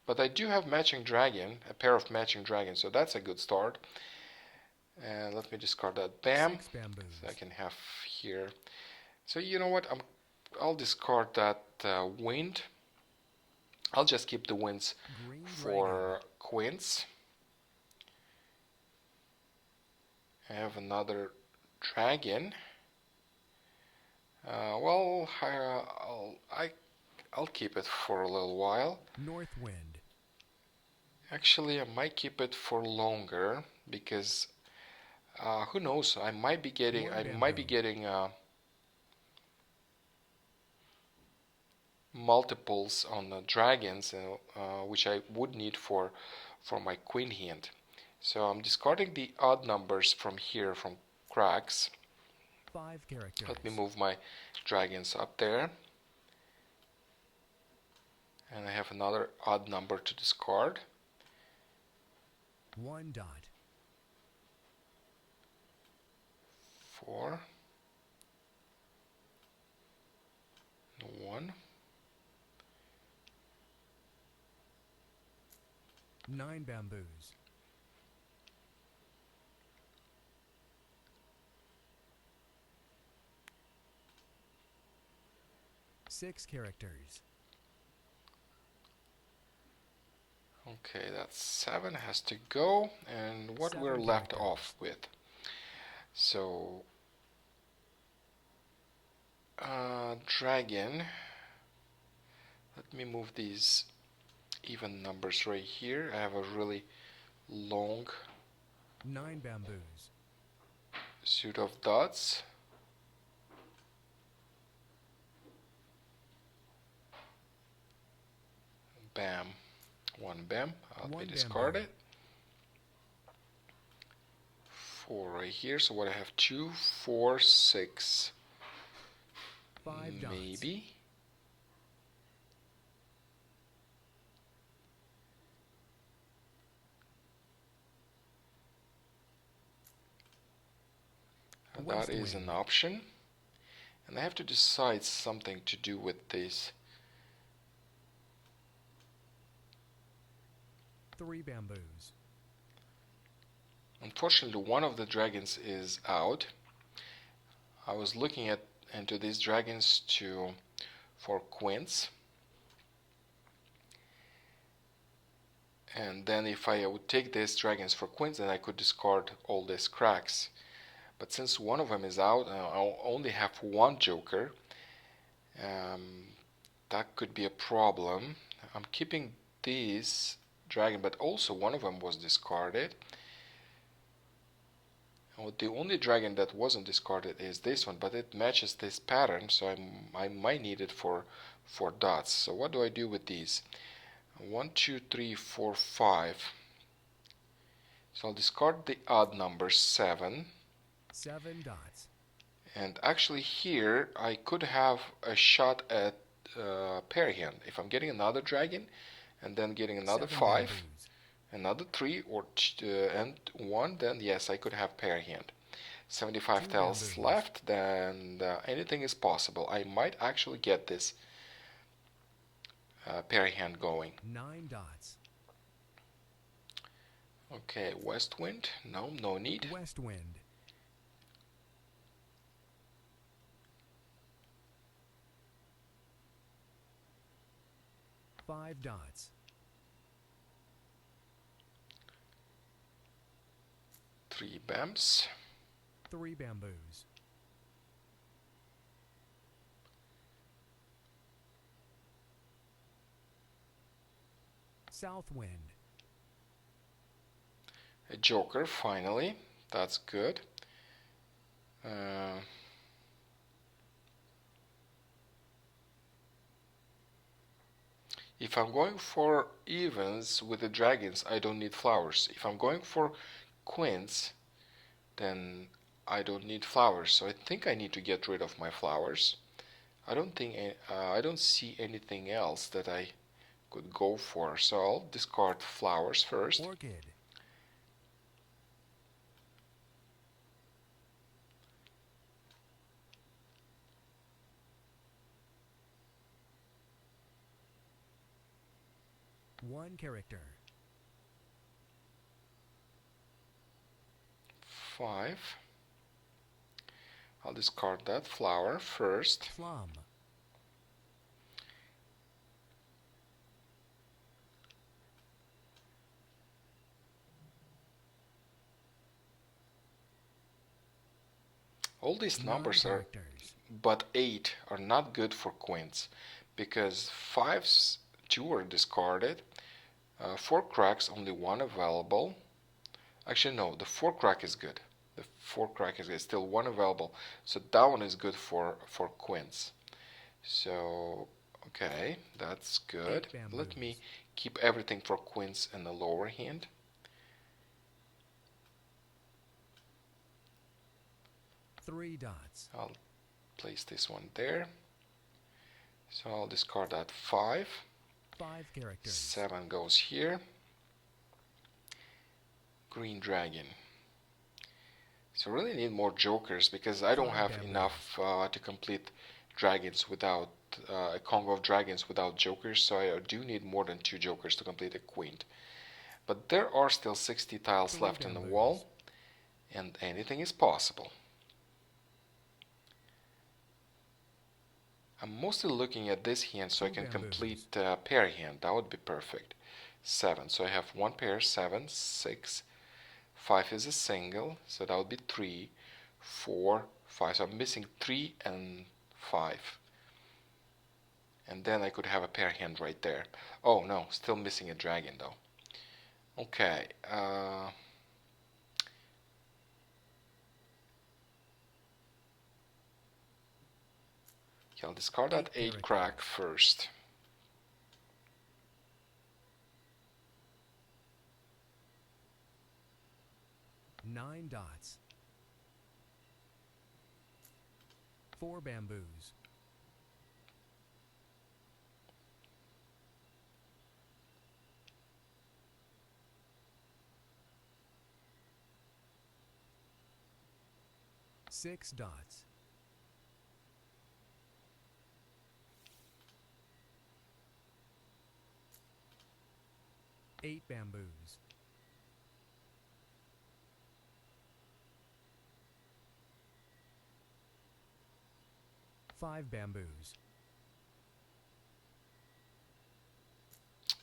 but I do have matching dragon, a pair of matching dragons, so that's a good start. And let me discard that BAM, so I can have here. So you know what? I'm I'll discard that wind. I'll just keep the winds Green for dragon. Quints. I have another dragon. Well, I'll keep it for a little while. North wind. Actually, I might keep it for longer because who knows? I might be getting multiples on the dragons, which I would need for my queen hand. So I'm discarding the odd numbers from here from cracks. 5 characters. Let me move my dragons up there. And I have another odd number to discard. 1 dot. 4. 1. 9 bamboos. 6 characters. Okay, that's 7 has to go, and what 7 we're left characters. off with. So, dragon. Let me move these even numbers right here. I have a really long 9 bamboos. suit of dots. Bam. 1 bam. Let me 1 discard bamboo. it. 4 right here. So what I have 2, 4, 6. 5 dots. Maybe. West That is wind. an option. And I have to decide something to do with this. 3 bamboos. Unfortunately, one of the dragons is out. I was looking into these dragons for Quints. And then if I would take these dragons for Quints, then I could discard all these cracks. But since one of them is out, I'll only have one joker. That could be a problem. I'm keeping this dragon, but also one of them was discarded. The only dragon that wasn't discarded is this one, but it matches this pattern, so I might need it for dots. So what do I do with these? 1, 2, 3, 4, 5. So I'll discard the odd number 7. 7 dots. And actually here I could have a shot at pair hand. If I'm getting another dragon and then getting another 7 5, bamboos. another 3 and 1, then yes, I could have pair hand. 75 2 tails bamboos. left, then anything is possible. I might actually get this pair hand going. 9 dots. Okay, west wind. No need. West wind. 5 dots. 3 bams. 3 bamboos. South wind. A joker, finally. That's good. If I'm going for evens with the dragons, I don't need flowers. If I'm going for quints, then I don't need flowers. So I think I need to get rid of my flowers. I don't see anything else that I could go for. So I'll discard flowers first. Orchid. One character. 5. I'll discard that flower first. Plum. All these numbers are, Non-characters. but 8 are not good for quints because 5s, 2 are discarded. 4 cracks, only 1 available. Actually, no, the 4 crack is good. The 4 crack is good. Still 1 available. So that one is good for quints. So, okay, that's good. 8 bamboos. Let me keep everything for quints in the lower hand. 3 dots. I'll place this one there. So I'll discard that 5. 5 characters. 7 goes here. Green dragon. So really need more jokers because I don't 5 have bamboos. enough to complete dragons without a combo of dragons without jokers. So I do need more than 2 jokers to complete a queen. But there are still 60 tiles 3 left in the bamboos. wall, and anything is possible. I'm mostly looking at this hand so I 2 can bamboos. complete pair hand. That would be perfect. 7. So I have 1 pair, 7, 6. 5 is a single, so that would be 3, 4, 5. So I'm missing 3 and 5. And then I could have a pair hand right there. Oh no, still missing a dragon though. Okay. I'll discard that 8 crack first. Nine dots. 4 bamboos. Six dots. Eight bamboos. 5 bamboos.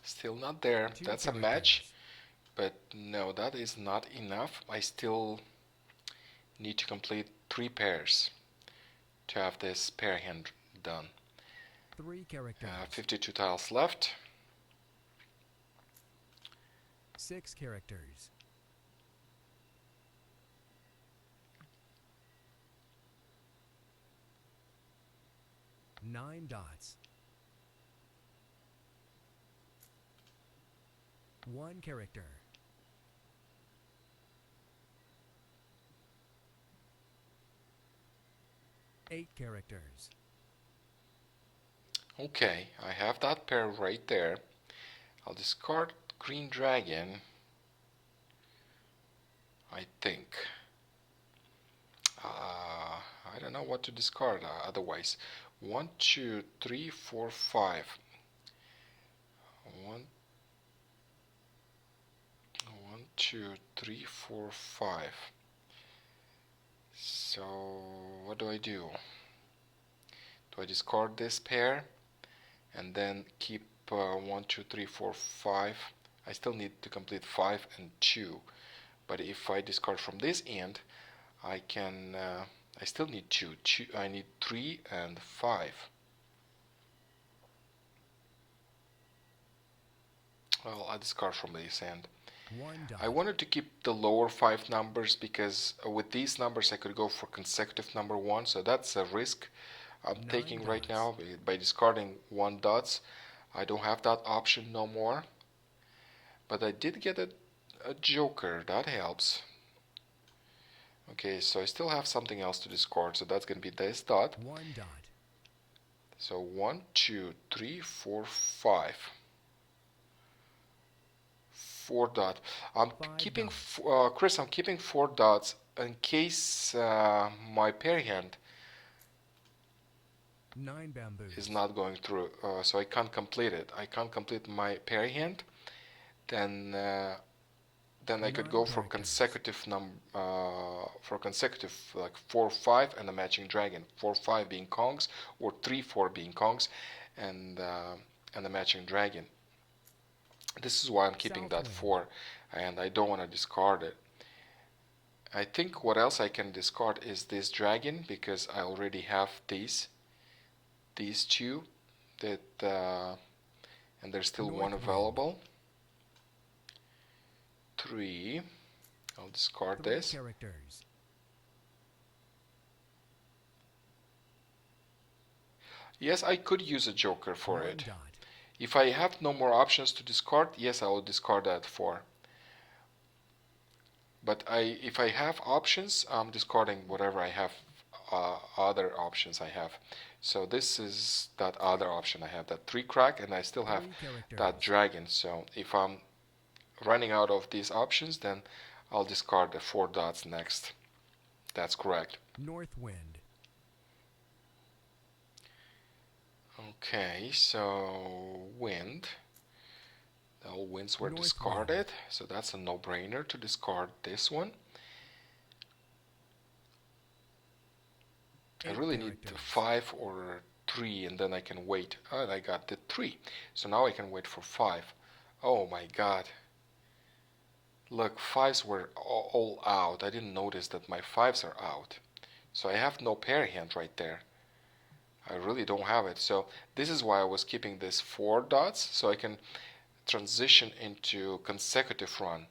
Still not there. 2 That's a characters. match. But no, that is not enough. I still need to complete 3 pairs to have this pair hand done. 3 characters. 52 tiles left. 6 characters. Nine dots. 1 character. Eight characters. Okay, I have that pair right there. I'll discard green dragon, I think. I don't know what to discard otherwise. 1, 2, 3, 4, 5. 1, 2, 3, 4, 5. So what do I do? Do I discard this pair and then keep 1, 2, 3, 4, 5? I still need to complete 5 and 2. But if I discard from this end, I can. I still need 2. I need 3 and 5. Well, I discard from this end. 1 dot. I wanted to keep the lower 5 numbers because with these numbers I could go for consecutive number 1, so that's a risk I'm 9 taking right dots. now by discarding 1 dots. I don't have that option no more. But I did get a joker, that helps. Okay, so I still have something else to discard, so that's going to be this dot. 1 dot. So 1, 2, 3, 4, 5. 4 dot. I'm 5 keeping, dots. Chris, I'm keeping 4 dots in case my pair hand 9 bamboos. is not going through, so I can't complete it. I can't complete my pair hand. Then I could go for consecutive like 4, 5 and a matching dragon. 4, 5 being Kongs, or 3, 4 being Kongs, and a matching dragon. This is why I'm keeping South that wind. 4, and I don't want to discard it. I think what else I can discard is this dragon, because I already have these two that and there's still one North wind. available. 3. I'll discard 3 this. characters. Yes, I could use a joker for 1 it. dot. If I have no more options to discard, yes, I will discard that 4. But if I have options, I'm discarding whatever I have, other options I have. So this is that other option I have, that 3 crack, and I still have 3 characters. that dragon. So if I'm running out of these options, then I'll discard the 4 dots next. That's correct. North wind. Okay, so wind. All winds were North discarded, wind. so that's a no-brainer to discard this one. I 8 really need characters. 5 or 3, and then I can wait. And I got the 3, so now I can wait for 5. Oh my god. Look, 5s were all out. I didn't notice that my 5s are out. So I have no pair hand right there. I really don't have it. So this is why I was keeping this 4 dots, so I can transition into consecutive run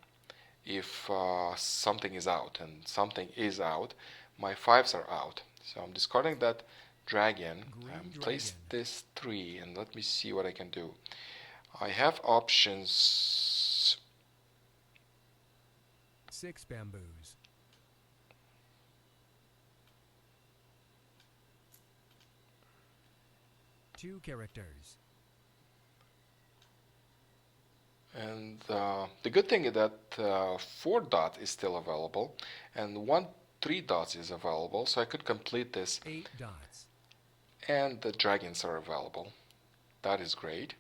if something is out, and something is out. My 5s are out, so I'm discarding that dragon. Green Place dragon. this 3, and let me see what I can do. I have options. 6 bamboos. Two characters. And the good thing is that 4 dot is still available, and 3 dots is available, so I could complete this, 8 dots. and the dragons are available. That is great.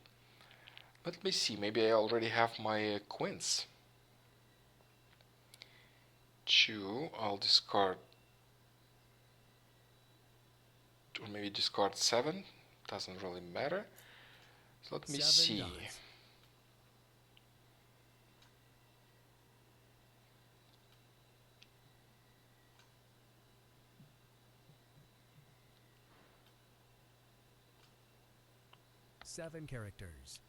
Let me see, maybe I already have my Quints. 2, I'll discard, or maybe discard 7, doesn't really matter. So let me 7 see. dots. Seven characters.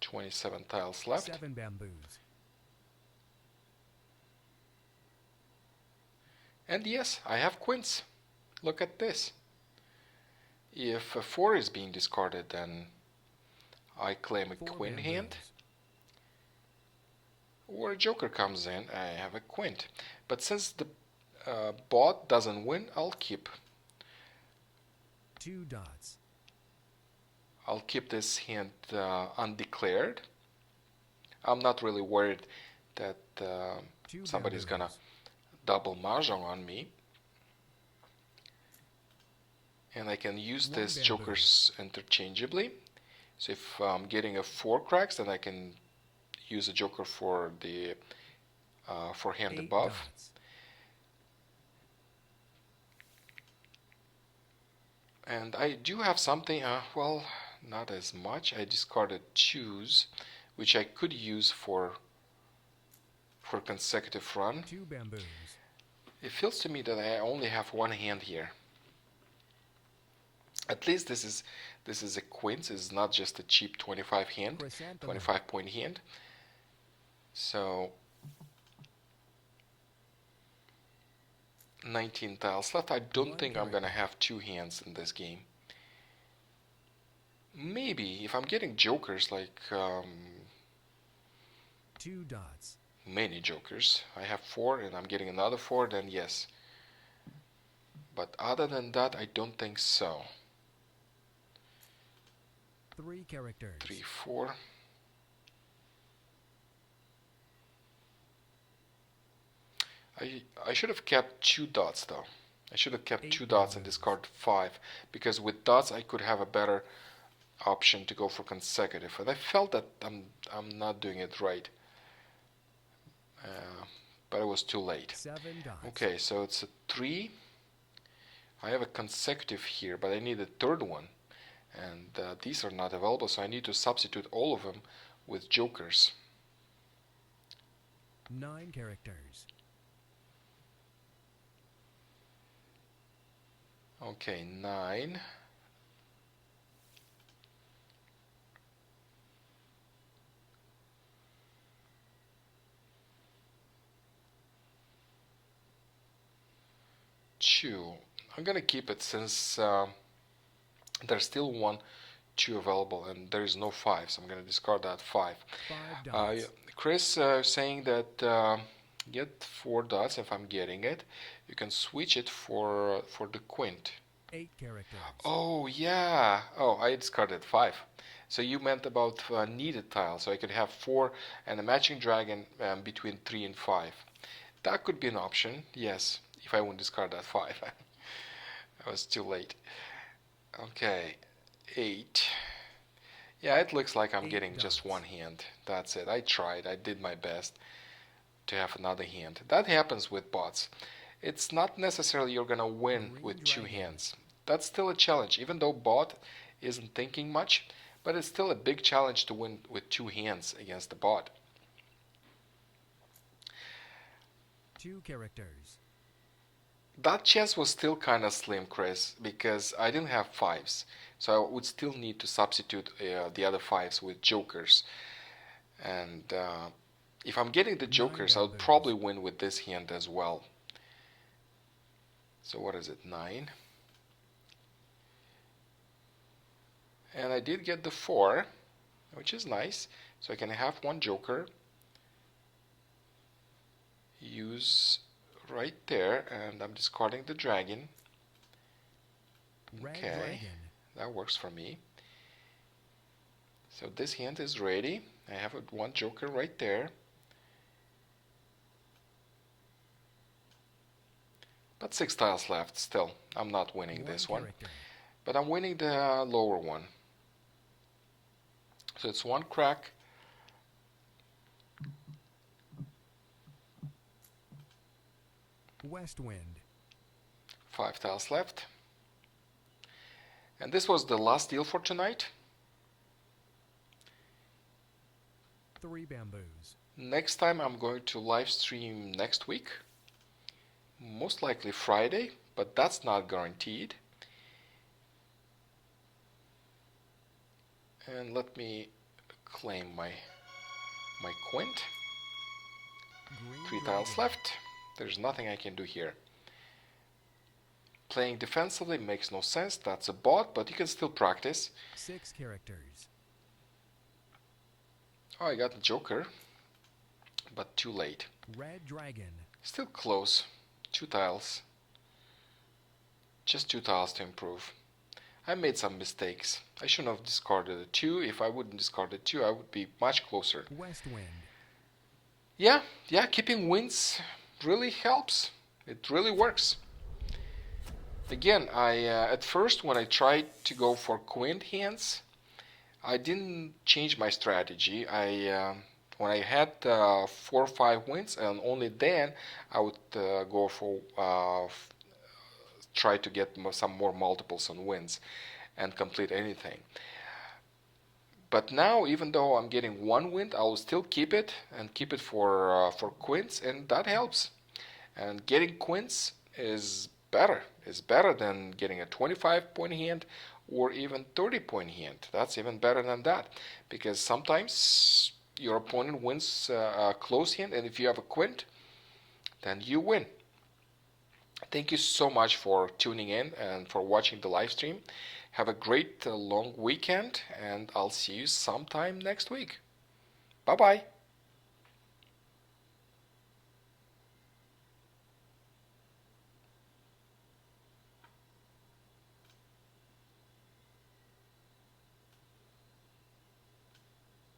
27 tiles left. 7 bamboos. And yes, I have Quints. Look at this. If a 4 is being discarded, then I claim a 4 Queen bamboos. hand. Or a Joker comes in, I have a Quint. But since the bot doesn't win, I'll keep. 2 dots. I'll keep this hand undeclared. I'm not really worried that 2 somebody's gonna bamboos. double Mah Jongg on me. And I can use 1 these bamboo. jokers interchangeably. So if I'm getting a 4 cracks, then I can use a joker for the for hand 8 above. dots. And I do have something, well, not as much. I discarded choose, which I could use for consecutive run. 2 bamboos. It feels to me that I only have one hand here. At least this is a Quints. It's not just a cheap 25 hand, Chrysanthemum. 25 point hand. So 19 tiles left. I don't 1 think I'm gonna character. have 2 hands in this game. Maybe if I'm getting jokers, like 2 dots. many jokers. I have 4 and I'm getting another 4, then yes. But other than that, I don't think so. 3 characters. 3, 4. I should have kept 2 dots though. I should have kept 8 2 dots and bamboos. discard 5, because with dots I could have a better option to go for consecutive. And I felt that I'm not doing it right. But it was too late. 7 dots. Okay, so it's a 3. I have a consecutive here, but I need a third one. And these are not available, so I need to substitute all of them with jokers. 9 characters. Okay, 9. Two. I'm gonna keep it since there's still 1, 2 available, and there is no 5, so I'm gonna discard that 5. 5 dots. Chris saying that get 4 dots if I'm getting it. You can switch it for the quint. 8 characters. Oh yeah. Oh, I discarded 5. So you meant about needed tile, so I could have 4 and a matching dragon between 3 and 5. That could be an option, yes, if I wouldn't discard that 5. I was too late. Okay, 8. Yeah, it looks like I'm 8 getting dots. just 1 hand. That's it. I tried. I did my best to have another hand. That happens with bots. It's not necessarily you're gonna win Green with 2 dragon. hands. That's still a challenge, even though bot isn't thinking much, but it's still a big challenge to win with 2 hands against the bot. 2 characters. That chance was still kind of slim, Chris, because I didn't have 5s, so I would still need to substitute the other 5s with jokers. And if I'm getting the 9 jokers, I would bamboos. probably win with this hand as well. So what is it, 9? And I did get the 4, which is nice. So I can have 1 joker, use right there, and I'm discarding the dragon. Red Okay, dragon. that works for me. So this hand is ready. I have 1 joker right there. But 6 tiles left still. I'm not winning 1 this one, character. but I'm winning the lower one. So it's 1 crack. West wind. 5 tiles left. And this was the last deal for tonight. 3 bamboos. Next time I'm going to live stream next week. Most likely Friday, but that's not guaranteed. And let me claim my quint. Green 3 tiles dragon. left. There's nothing I can do here. Playing defensively makes no sense. That's a bot, but you can still practice. 6 characters. Oh, I got the joker, but too late. Red dragon. Still close. 2 tiles. Just 2 tiles to improve. I made some mistakes. I shouldn't have discarded a 2. If I wouldn't discard a 2, I would be much closer. West wind. Yeah, keeping wins really helps. It really works. Again, I at first when I tried to go for quint hands, I didn't change my strategy. When I had 4 or 5 wins, and only then I would go for try to get some more multiples on wins and complete anything. But now, even though I'm getting 1 win, I will still keep it and keep it for quints, and that helps. And getting quints is better. It's better than getting a 25-point hand or even 30-point hand. That's even better than that, because sometimes your opponent wins a close hand, and if you have a quint, then you win. Thank you so much for tuning in and for watching the live stream. Have a great long weekend, and I'll see you sometime next week. Bye bye.